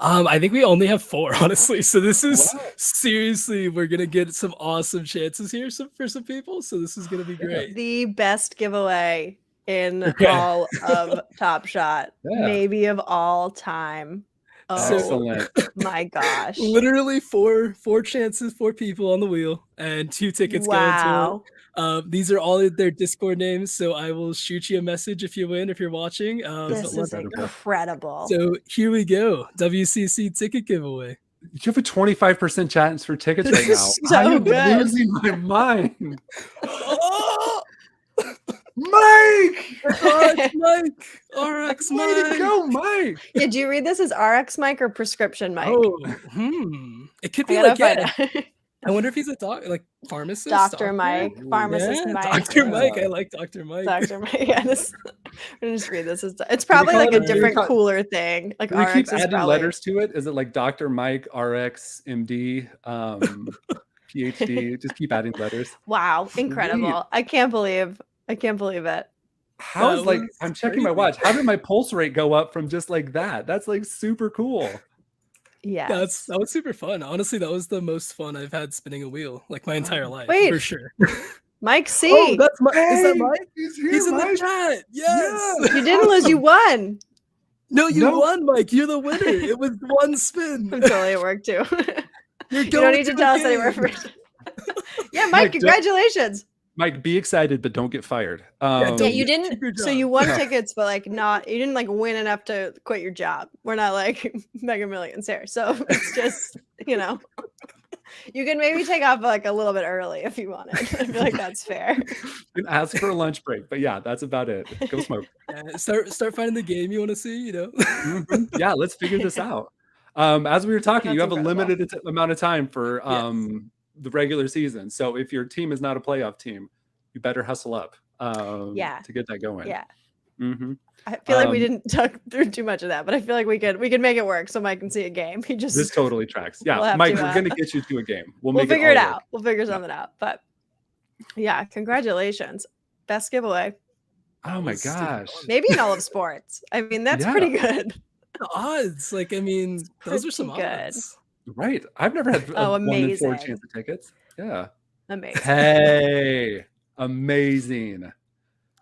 I think we only have 4, honestly. So this is seriously, we're gonna get some awesome chances here for some people. So this is gonna be great. The best giveaway in all of Top Shot, maybe of all time. Oh, excellent. My gosh. Literally 4 chances, 4 people on the wheel, and 2 tickets going to it. These are all their Discord names, so I will shoot you a message if you win, if you're watching. This is incredible. So here we go. WCC ticket giveaway. You have a 25% chance for tickets right now. So I'm good. losing my mind. Mike! Mike! RX Mike! Way to go, Mike! Did you read this as RX Mike or prescription Mike? It could be like, I wonder if he's a pharmacist. Dr. Mike, pharmacist Mike. Dr. Mike. I like Dr. Mike. Dr. Mike. Yeah, I'm gonna just read this. It's probably like a different, cooler thing. Like RX keep adding letters to it. Is it like Dr. Mike, RX, MD, PhD? Just keep adding letters. Wow, incredible! I can't believe it. How's I'm checking my watch. How did my pulse rate go up from just like that? That's like super cool. Yeah, that was super fun. Honestly, that was the most fun I've had spinning a wheel like my entire life. Wait, for sure. Mike C. Oh, that's Mike. Is that Mike? He's here, He's in Mike. the chat. Yes. Yeah. You didn't lose. You won. No, you won, Mike. You're the winner. It was 1 spin. I'm totally at work too. You don't need to tell us anywhere first. Yeah, Mike, congratulations. Mike, be excited, but don't get fired. You didn't. So you won tickets, but you didn't win enough to quit your job. We're not Mega Millions here, so it's just you can maybe take off a little bit early if you wanted. I feel like that's fair. You can ask for a lunch break, but yeah, that's about it. Go smoke. Start finding the game you want to see. Yeah, let's figure this out. As we were talking, you have a limited amount of time for the regular season. So if your team is not a playoff team, you better hustle up to get that going. Yeah. Mm-hmm. I feel like we didn't talk through too much of that, but I feel like we could make it work so Mike can see a game. This totally tracks. Yeah, Mike, we're gonna get you to a game. We'll figure it out. We'll figure something out. But yeah, congratulations. Best giveaway. Oh my gosh. Maybe in all of sports. I mean, that's Yeah. pretty good. The odds, like, I mean, It's those are some pretty good. odds. Right. I've never had a Oh, 1 in 4 amazing. chance of tickets. Yeah. Amazing. Hey, amazing.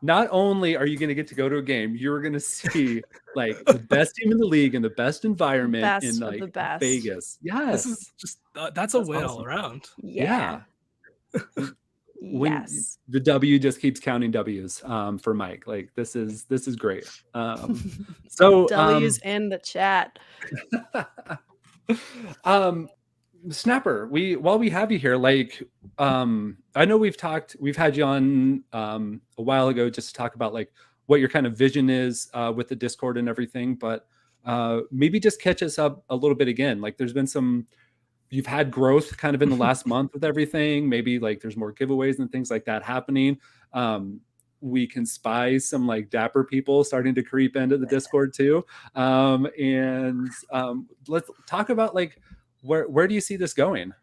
Not only are you going to get to go to a game, you're going to see like the best team in the league in the best environment in Best of like the best. Vegas. This is Yes. just that's a win all awesome. around. Yeah. When Yes. the W just keeps counting W's for Mike. Like this is great. So W's in the chat. Snapper, while we have you here, like I know we've had you on a while ago just to talk about like what your kind of vision is with the Discord and everything, but maybe just catch us up a little bit again. Like there's been you've had growth kind of in the last month with everything. Maybe like there's more giveaways and things like that happening. We can spy some like dapper people starting to creep into the Discord too. Let's talk about like where do you see this going?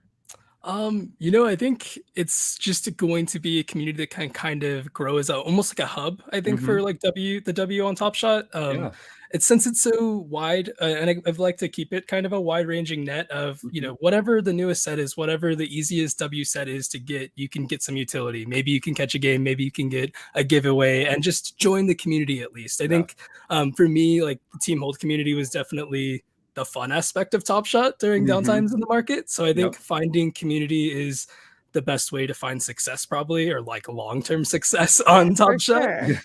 I think it's just going to be a community that can kind of grow as almost like a hub, I think, for like the W on Top Shot. Yeah. It's since it's so wide, and I'd like to keep it kind of a wide ranging net of, whatever the newest set is, whatever the easiest W set is to get, you can get some utility. Maybe you can catch a game, maybe you can get a giveaway, and just join the community at least. I think for me, like the Team Hold community was definitely the fun aspect of Top Shot during downtimes in the market. So I think finding community is the best way to find success, probably, or like long-term success on Top Shot. Sure.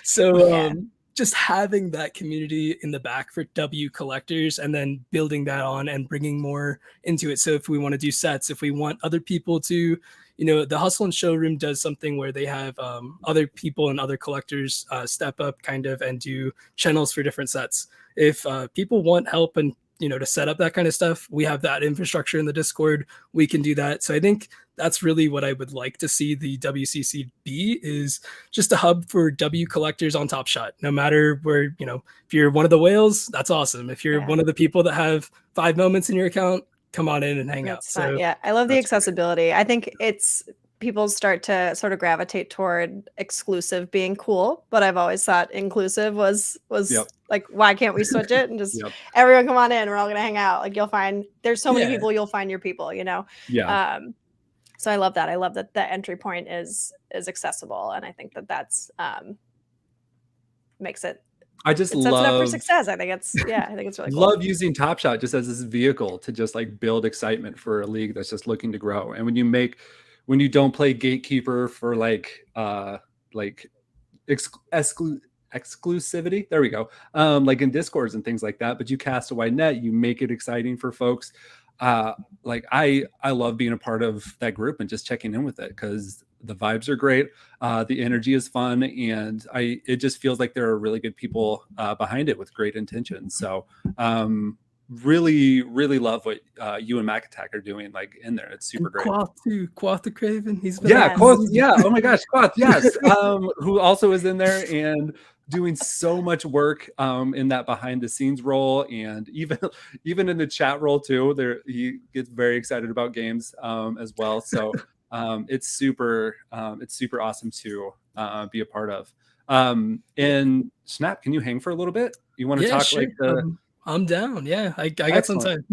So just having that community in the back for W collectors and then building that on and bringing more into it. So if we want to do sets, if we want other people to, the Hustle and Showroom does something where they have other people and other collectors step up kind of and do channels for different sets. If people want help and to set up that kind of stuff, we have that infrastructure in the Discord. We can do that. So I think that's really what I would like to see the WCC be, is just a hub for W collectors on Top Shot. No matter where, if you're one of the whales, that's awesome. If you're one of the people that have 5 moments in your account, come on in and hang out. So yeah, I love the accessibility. Great. I think people start to sort of gravitate toward exclusive being cool, but I've always thought inclusive was like, why can't we switch it and just everyone come on in, we're all gonna hang out. Like there's so many people, you'll find your people, so I love that. I love that the entry point is accessible, and I think that's makes it sets it up for success. I think it's really cool. Love using Top Shot just as this vehicle to just like build excitement for a league that's just looking to grow. And when you don't play gatekeeper for exclusivity, there we go, like in Discords and things like that, but you cast a wide net, you make it exciting for folks. Like I love being a part of that group and just checking in with it because the vibes are great, the energy is fun, and it just feels like there are really good people behind it with great intentions. So really love what you and Mac Attack are doing like in there. It's super great. Quath too, Quath the Craven. He's Quath, oh my gosh, Quath, yes. Who also is in there and doing so much work in that behind the scenes role, and even in the chat role too. He gets very excited about games as well. So it's super awesome to be a part of. And Snap, can you hang for a little bit? You want to talk sure. like the I'm down. Yeah, I got some time.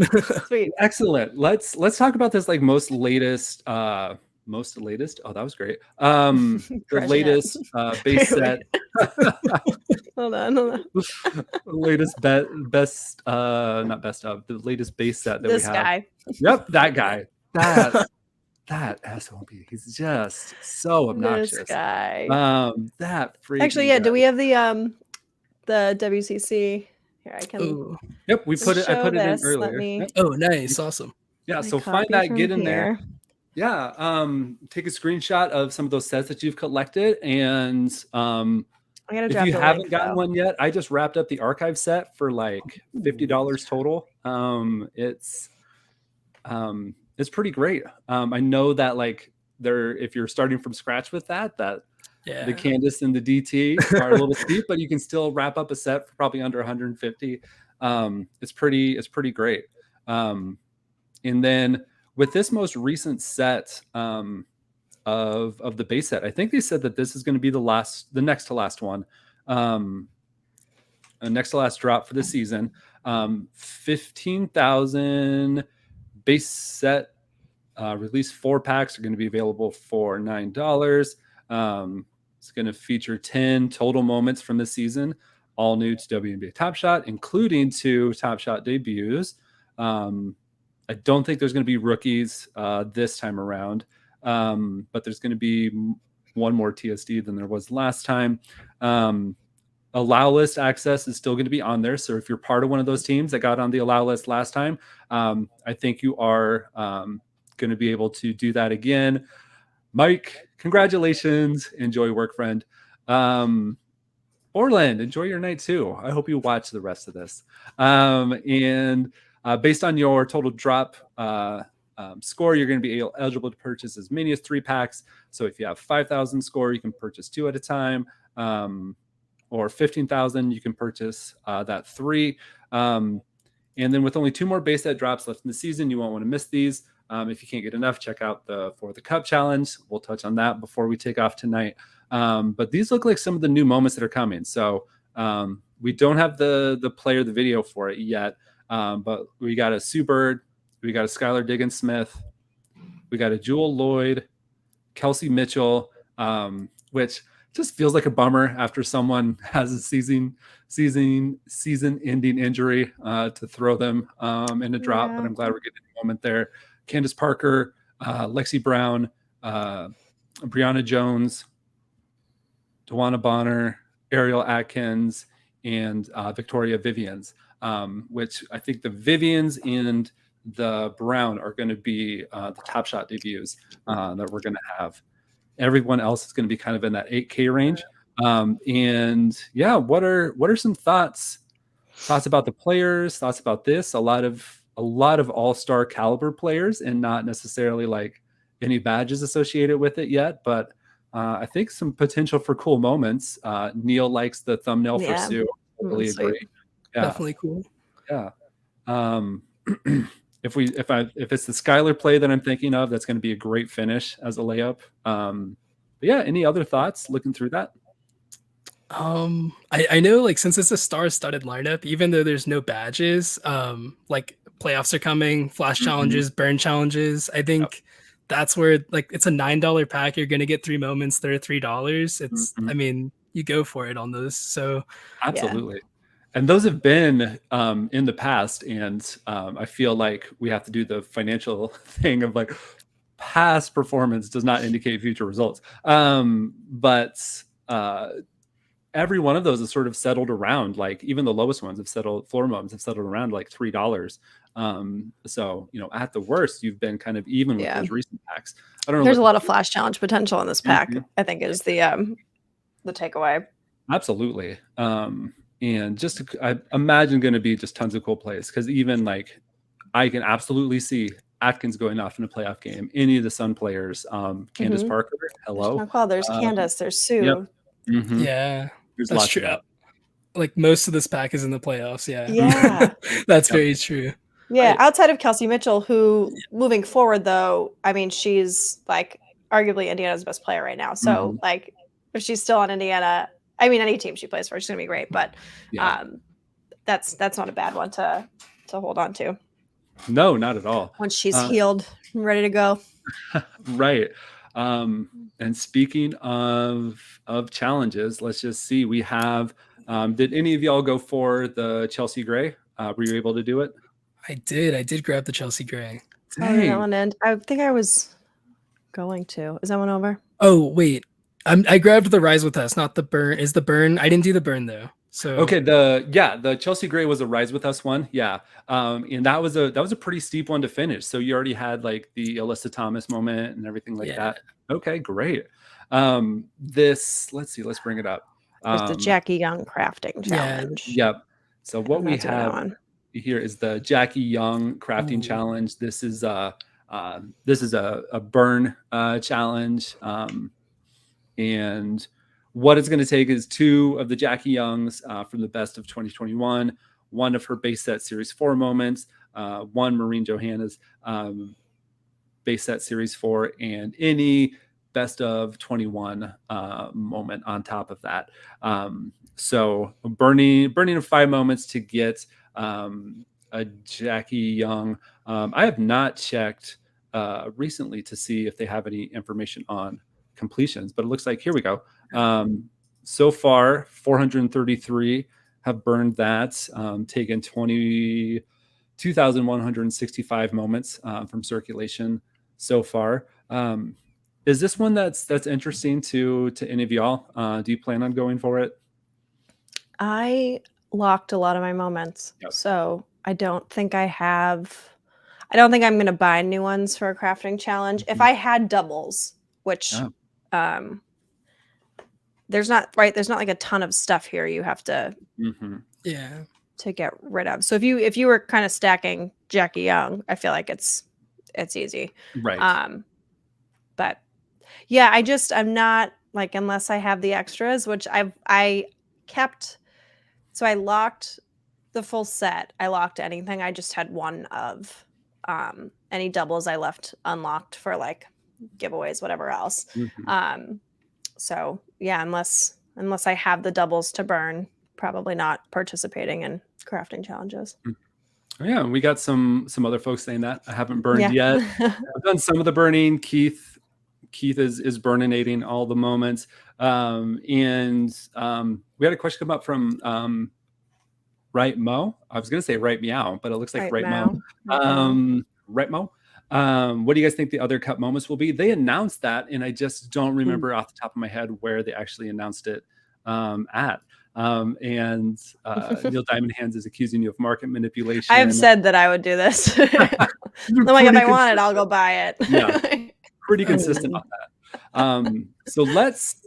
Sweet. Excellent. Let's talk about this like most latest. Oh, that was great. The latest base set. Hold on. Latest best not best of the latest base set that this we have. Guy. Yep, that guy. That SOB. He's just so obnoxious. This guy. That freaking actually, yeah. guy. Do we have the WCC? Here, I can. Ooh. Yep, I put it in earlier. Oh, nice, awesome. Yeah, so find that, get in there. Yeah, take a screenshot of some of those sets that you've collected, and if you haven't gotten one yet, I just wrapped up the archive set for like $50 total. It's pretty great. I know that like if you're starting from scratch with that the Candace and the DT are a little steep, but you can still wrap up a set for probably under 150. It's pretty great. And then with this most recent set of of the base set. I think they said that this is going to be the next to last one, next to last drop for the season. 15,000 base set release 4 packs are going to be available for $9. It's going to feature 10 total moments from the season, all new to WNBA Top Shot, including 2 Top Shot debuts. I don't think there's going to be rookies this time around, but there's going to be one more TSD than there was last time. Allow list access is still going to be on there. So if you're part of one of those teams that got on the allow list last time, I think you are going to be able to do that again. Mike, congratulations. Enjoy work, friend. Orland, enjoy your night too. I hope you watch the rest of this. And based on your total drop score, you're going to be eligible to purchase as many as 3 packs. So if you have 5,000 score, you can purchase 2 at a time. Or 15,000, you can purchase that 3. And then with only 2 more base set drops left in the season, you won't want to miss these. If you can't get enough, check out the For the Cup challenge. We'll touch on that before we take off tonight. But these look like some of the new moments that are coming. So we don't have the video for it yet. But we got a Sue Bird, we got a Skylar Diggins-Smith, we got a Jewel Lloyd, Kelsey Mitchell, which just feels like a bummer after someone has a season-ending injury to throw them in a drop. But I'm glad we're getting a moment there. Candace Parker, Lexi Brown, Brianna Jones, Tawana Bonner, Ariel Atkins, and Victoria Vivians, which I think the Vivians and the Brown are going to be the Top Shot debuts that we're going to have. Everyone else is going to be kind of in that 8K range. And yeah, what are some thoughts about the players, thoughts about this? A lot of all-star caliber players, and not necessarily like any badges associated with it yet, but I think some potential for cool moments. Neil likes the thumbnail for Sue. I really agree. Yeah. Definitely cool. Yeah. If it's the Skylar play that I'm thinking of, that's going to be a great finish as a layup. But yeah, any other thoughts looking through that? I know, like, since it's a star-studded lineup, even though there's no badges, like playoffs are coming, flash challenges, burn challenges. I think that's where, like, it's a $9 pack. You're going to get 3 moments. They're $3. It's, I mean, you go for it on those. So absolutely. Yeah. And those have been in the past. And I feel like we have to do the financial thing of like past performance does not indicate future results. But every one of those is sort of settled around, like even the lowest ones have settled, floor moments have settled around like $3. So, you know, at the worst, you've been kind of even with those recent packs. I don't know. There's a lot of flash challenge potential in this pack, I think is the takeaway. Absolutely. And just I imagine going to be just tons of cool plays, because even like I can absolutely see Atkins going off in a playoff game. Any of the Sun players, Candace Parker, hello. There's Candace, there's Sue. Yep. Yeah, there's that's lots true. of that. Like most of this pack is in the playoffs. Yeah. That's very true. Yeah, outside of Kelsey Mitchell, who moving forward though, I mean, she's like arguably Indiana's best player right now. So like if she's still on Indiana, I mean, any team she plays for, she's gonna be great. But that's not a bad one to hold on to. No, not at all. Once she's healed and ready to go. Right. And speaking of challenges, let's just see. We have. Did any of y'all go for the Chelsea Gray? Were you able to do it? I did grab the Chelsea Gray. Dang. That one end. I think I was going to. Is that one over? Oh wait. I grabbed the Rise with Us, not the Burn. Is the Burn? I didn't do the Burn though. So okay, the Chelsea Gray was a Rise with Us one, and that was a pretty steep one to finish. So you already had like the Alyssa Thomas moment and everything like that. Okay, great. Let's see, let's bring it up. There's the Jackie Young crafting challenge. Yep. So what we have here is the Jackie Young crafting challenge. This is a burn challenge. And what it's going to take is 2 of the Jackie Youngs from the best of 2021, 1 of her base set series 4 moments, 1 Maureen Johanna's base set series 4, and any best of 21 moment on top of that. So burning of 5 moments to get a Jackie Young. I have not checked recently to see if they have any information on completions, but it looks like here we go. So far, 433 have burned that, taken 22,165 moments from circulation so far. Is this one that's interesting to any of y'all? Do you plan on going for it? I locked a lot of my moments, Yep. so I don't think I have. I don't think I'm going to buy new ones for a crafting challenge. If I had doubles, which there's not like a ton of stuff here you have to to get rid of. So if you were kind of stacking Jackie Young, I feel like it's easy. Right. But yeah, I'm not like, unless I have the extras, which I kept. So I locked the full set. I locked anything. I just had one of any doubles I left unlocked for like giveaways, whatever else. So yeah, unless I have the doubles to burn, probably not participating in crafting challenges. Yeah, we got some other folks saying that. I haven't burned yet. I've done some of the burning. Keith is burninating all the moments. And we had a question come up from Right Mo. I was going to say Right Meow, but it looks like Right Mo. Right Mo. What do you guys think the other cup moments will be? They announced that, and I just don't remember off the top of my head where they actually announced it at. And Neil Diamond Hands is accusing you of market manipulation. I've said that I would do this. I'm like, if I want it, I'll go buy it. Yeah, pretty consistent on that. So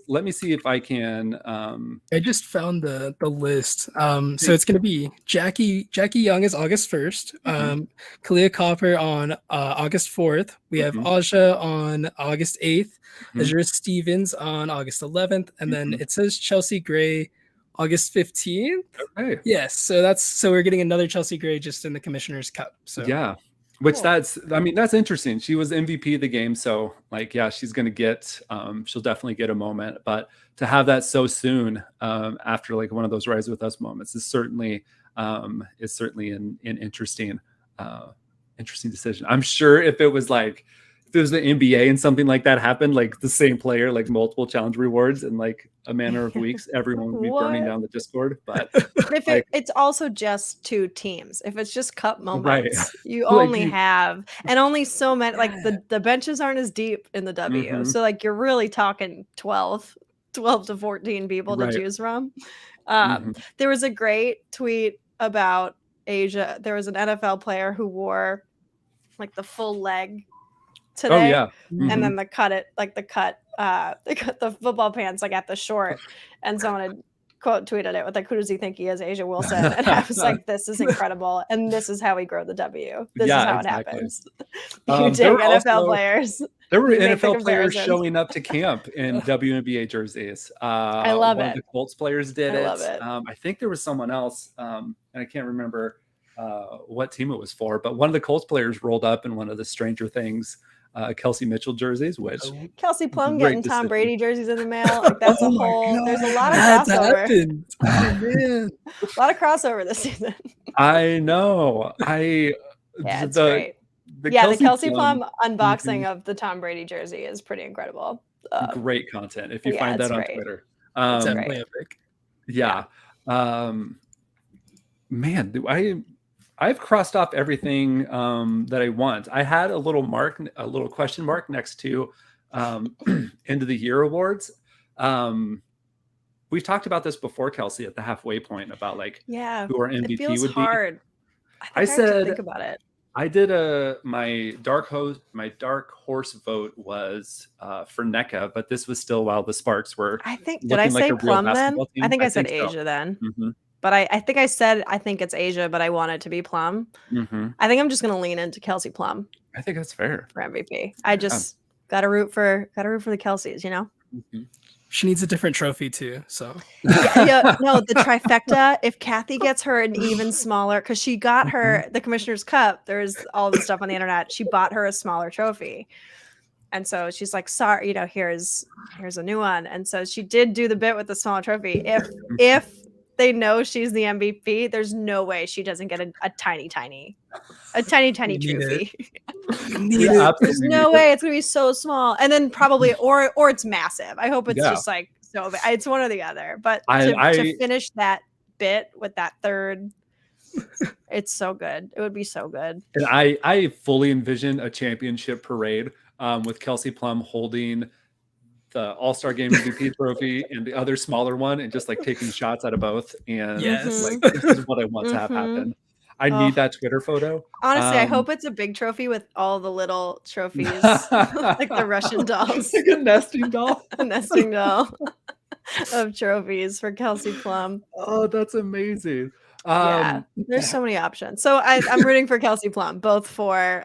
let me see if I can. I just found the list. So it's going to be Jackie Young is August 1st. Kalia Copper on August 4th. We have Aja on August 8th. Azure Stevens on August 11th, and then it says Chelsea Gray August 15th. Okay. Yes. So we're getting another Chelsea Gray just in the Commissioner's Cup. So yeah. Which that's interesting. She was MVP of the game. So like, yeah, she's going to get, she'll definitely get a moment, but to have that so soon after like one of those Rise With Us moments is certainly an interesting decision. I'm sure if it was the NBA and something like that happened, like the same player, like multiple challenge rewards in like a manner of weeks, everyone would be burning down the Discord. But if it's also just 2 teams, if it's just cup moments, you only have, and only so many, like the benches aren't as deep in the W. So like you're really talking 12 to 14 people to choose from. There was a great tweet about Asia. There was an NFL player who wore like the full leg today. And then they cut the football pants like at the short, and someone had quote tweeted it with like, who does he think he is, Asia Wilson? And I was like, this is incredible, and this is how we grow the W. This is how it happens. You take NFL players. There were NFL players showing up to camp in WNBA jerseys. I love it. The Colts players did it. Love it. I think there was someone else, and I can't remember what team it was for, but one of the Colts players rolled up in one of the Stranger Things Kelsey Mitchell jerseys, which Kelsey Plum getting Tom Brady jerseys in the mail. Like that's there's a lot of crossover. A lot of crossover this season. I know. It's great. The Kelsey Plum unboxing of the Tom Brady jersey is pretty incredible. Great content. If you find that on Twitter. It's definitely epic. Yeah. Man, I've crossed off everything that I want. I had a little question mark next to end of the year awards. We've talked about this before, Kelsey, at the halfway point about like who our MVP it feels would hard. be. I said think about it. I did my dark horse vote was for NECA, but this was still while the Sparks were. Did I say Plum then? I think I said Asia then. But I think I said I think it's Asia, but I want it to be Plum. I think I'm just gonna lean into Kelsey Plum. I think that's fair for MVP. I just gotta root for the Kelseys, you know. She needs a different trophy too. So no, the trifecta. If Kathy gets her an even smaller, because she got her the Commissioner's Cup. There's all the stuff on the internet. She bought her a smaller trophy. And so she's like, sorry, you know, here's a new one. And so she did do the bit with the smaller trophy. If they know she's the MVP, there's no way she doesn't get a tiny trophy. There's no way it's gonna be so small, and then probably or it's massive. I hope it's just like so. It's one or the other. But to finish that bit with that third, it's so good. It would be so good. And I fully envision a championship parade with Kelsey Plum holding the All-Star Game MVP trophy and the other smaller one, and just like taking shots out of both. And like, this is what I want to have happen. I need that Twitter photo. Honestly, I hope it's a big trophy with all the little trophies, like the Russian dolls. Like a nesting doll. A nesting doll of trophies for Kelsey Plum. Oh, that's amazing. Yeah, there's so many options. So I'm rooting for Kelsey Plum, both for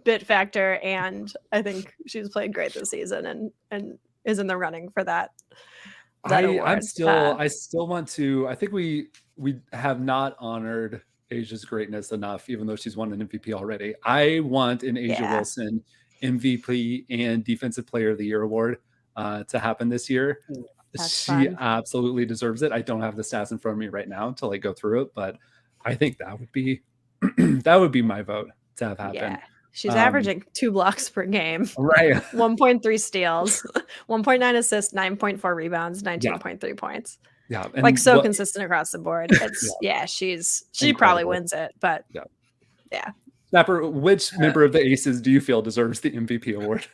bit factor, and I think she's played great this season and is in the running for that award. I still want to. I think we have not honored Asia's greatness enough, even though she's won an MVP already. I want an Asia Wilson MVP and Defensive Player of the Year award to happen this year. She absolutely deserves it. I don't have the stats in front of me right now to like go through it, but I think that would be that would be my vote to have happen. Yeah. She's averaging 2 blocks per game. Right. 1.3 steals, 1.9 assists, 9.4 rebounds, 19.3 points. Yeah. And like so consistent across the board. It's she probably wins it, but yeah. Snapper, which member of the Aces do you feel deserves the MVP award?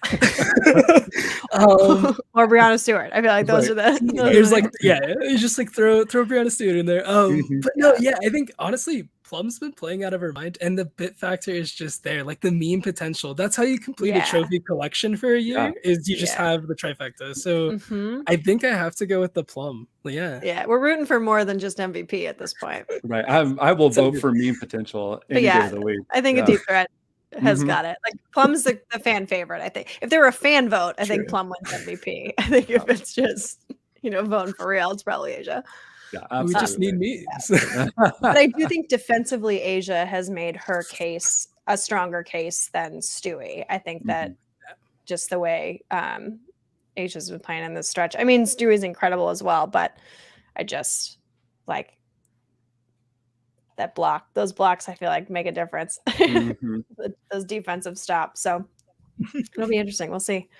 Or Brianna Stewart. I feel like those are the. There's like you just like throw Brianna Stewart in there. But no, I think honestly, Plum's been playing out of her mind, and the bit factor is just there. Like the meme potential. That's how you complete a trophy collection for a year. Is you just have the trifecta. So I think I have to go with the Plum. Yeah, we're rooting for more than just MVP at this point. Right. I will vote for meme potential any day of the week. I think a deep threat has got it. Like Plum's the fan favorite. I think if there were a fan vote, I think Plum wins MVP. I think if it's just voting for real, it's probably Asia. Yeah, absolutely. We just need memes. But I do think defensively, Asia has made her case a stronger case than Stewie. I think that just the way Asia's been playing in this stretch. I mean, Stewie's incredible as well, but I just like that block. Those blocks, I feel like, make a difference. Those defensive stops. So it'll be interesting. We'll see.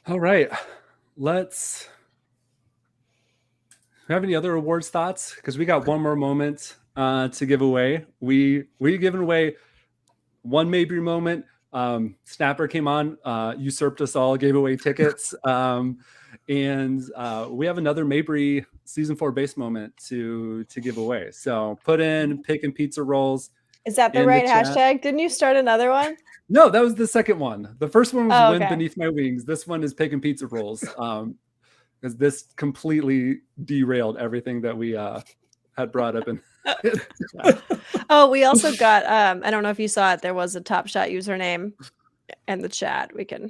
All right. Let's have any other awards thoughts? Because we got one more moment to give away. We've given away one Mabry moment. Snapper came on, usurped us all, gave away tickets. And we have another Mabry season 4 base moment to give away. So put in Pickin' Pizza Rolls. Is that the right hashtag? Didn't you start another one? No, that was the second one. The first one was Wind Beneath My Wings. This one is Pickin' Pizza Rolls. Because this completely derailed everything that we had brought up. We also got, I don't know if you saw it, there was a Top Shot username in the chat. We can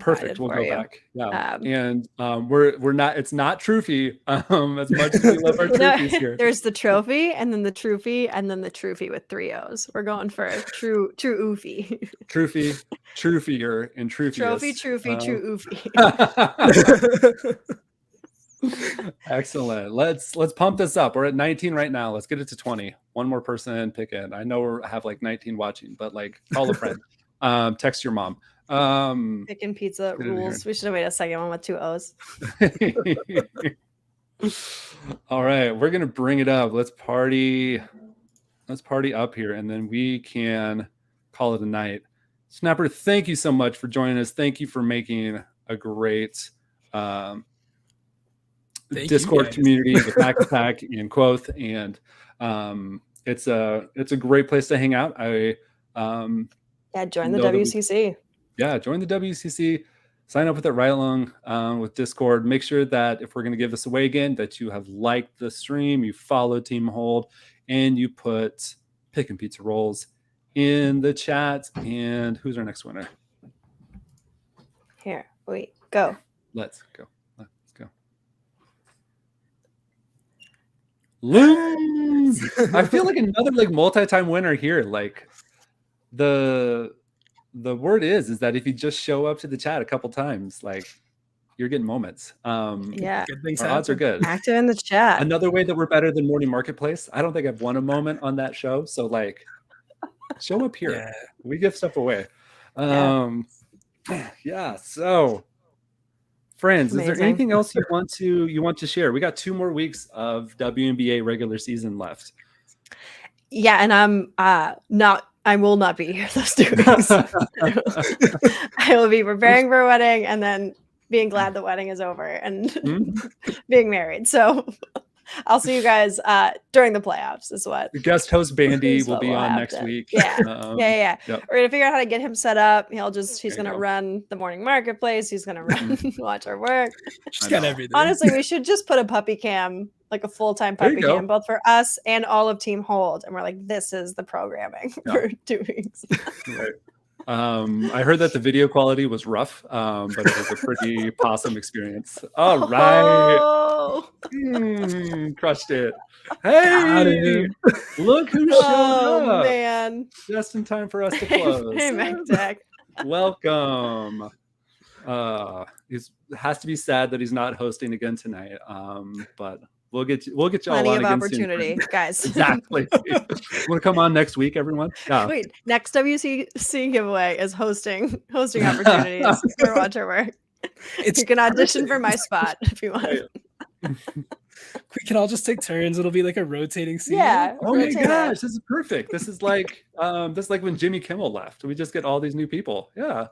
perfect. We'll go back. Yeah. And we're not, it's not Troofy as much as we love our Troofies here. There's the trophy and then the Troofy and then the Troofy with 3 O's. We're going for a true Oofy. Troofy, Troofier, and Troofius. Troofy, true Oofy. Excellent. Let's pump this up. We're at 19 right now. Let's get it to 20. One more person pick in. I know we have like 19 watching, but like call a friend. Text your mom. Pickin' Pizza rules. We should have made a second one with 2 O's. All right, we're gonna bring it up. Let's party up here, and then we can call it a night. Snapper, thank you so much for joining us. Thank you for making a great Discord community with Mac Attack and Quoth, and it's a great place to hang out. Join the WCC. Join the WCC. Sign up with it right along with Discord. Make sure that if we're going to give this away again, that you have liked the stream, you follow Team Hold, and you put Pickin' Pizza Rolls in the chat. And who's our next winner? Here we go. Let's go. Loons. I feel like another like multi-time winner here. Like the the word is that if you just show up to the chat a couple times, like you're getting moments. Yeah. Good things Our odds are happen. good. Active in the chat. Another way that we're better than Morning Marketplace. I don't think I've won a moment on that show. So like, show up here. Yeah. We give stuff away. Yeah. So, friends, is there Amazing. anything else you want to share? We got 2 more weeks of WNBA regular season left. Yeah, and I will not be here those 2 weeks. I will be preparing for a wedding and then being glad the wedding is over and being married. So I'll see you guys during the playoffs is what. The guest host Bandy is will what be we'll on have next to- week. Yeah. Yeah. Yep. We're gonna figure out how to get him set up. He's There you gonna go. run the morning marketplace. He's gonna run watch our work. She's I got know. everything. Honestly, we should just put a puppy cam, like a full-time There you puppy go. cam, both for us and all of Team Hold. And we're like, this is the programming Yeah. for 2 weeks. Right. I heard that the video quality was rough, but it was a pretty possum experience. All right. Oh, Crushed it. Got Hey, him. look who showed oh up. man. Just in time for us to close. Hey, MacTech. Welcome. It has to be sad that he's not hosting again tonight. But we'll get you all Plenty on of again opportunity, soon. guys. Exactly. Want to come on next week, everyone? Yeah. Wait, next WCC giveaway is hosting opportunities for Watch Our Work. You can audition for my spot if you want. We can all just take turns. It'll be like a rotating seat. Yeah. Oh my rotate it. gosh, this is perfect. This is like when Jimmy Kimmel left. We just get all these new people. Yeah.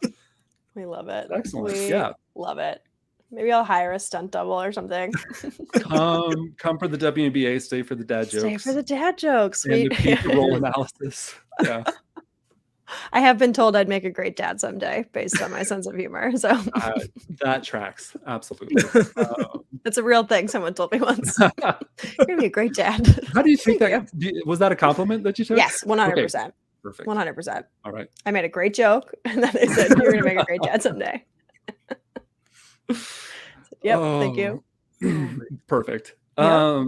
We love it. Excellent. We Yeah. love it. Maybe I'll hire a stunt double or something. Come for the WNBA, stay for the dad jokes. Stay for the dad jokes. and the peak role analysis. Yeah. I have been told I'd make a great dad someday based on my sense of humor. So That tracks. Absolutely. it's a real thing. Someone told me once. You're gonna be a great dad. How do you think Thank that was that a compliment that you took? Yes, 100%. Perfect. 100%. All right. I made a great joke, and then they said you're gonna make a great dad someday. Yep. Thank you. Perfect. Yep.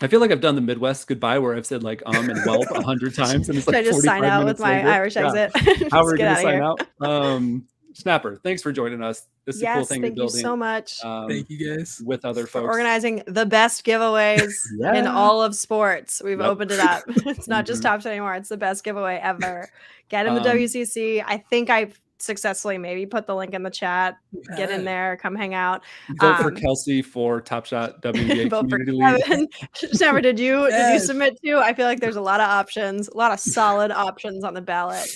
I feel like I've done the Midwest goodbye where I've said like and whelp 100 times, and it's Should like I just sign 45 out with minutes my later. Irish Yeah. exit? How Just are we get going out to of sign here. out? Snapper, thanks for joining us. This is a cool Yes, thing you're thank you building. so much Thank you guys. With other for folks. organizing the best giveaways in Yeah. all of sports. We've Yep. opened it up. It's not just Mhm. Tops anymore. It's the best giveaway ever. Get in the Um, WCC. I think I've successfully maybe put the link in the chat. Get in Yeah. there. Come hang out. Vote for Kelsey for Top Shot WNBA Vote for Community League. Kevin. Samara, did you Yes. submit to? I feel like there's a lot of options, a lot of solid options on the ballot.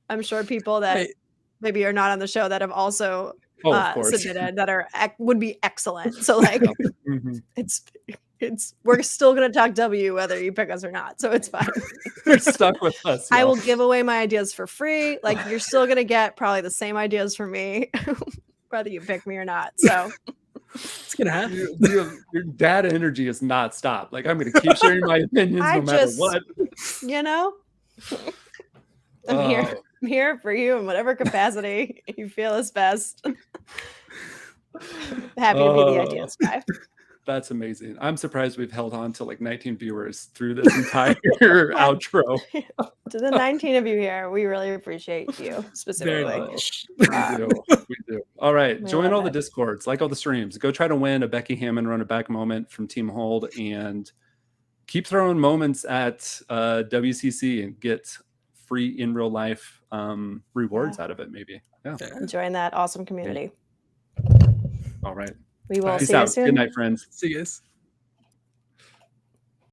I'm sure people that Hey. maybe are not on the show that have also Oh, of course. submitted that are would be excellent. So like Mhm. it's we're still gonna talk W whether you pick us or not. So it's fine. You're stuck with us. I y'all. will give away my ideas for free. Like you're still gonna get probably the same ideas from me, whether you pick me or not. So It's gonna happen. Your data energy is not stopped. Like I'm going to keep sharing my opinions I no matter just- what. you know, I'm here for you in whatever capacity you feel is best. Happy to be the ideas guy. That's amazing. I'm surprised we've held on to like 19 viewers through this entire outro. To the 19 of you here, we really appreciate you Very specifically. much. We do. We do. All right. We Join love all the it. Discords, like all the streams. Go try to win a Becky Hammond run it back moment from Team Hold and keep throwing moments at WCC and get free in real life rewards out of it, maybe. Yeah. Join that awesome community. All right. We will Peace see you out. soon. Good night, friends. See you guys.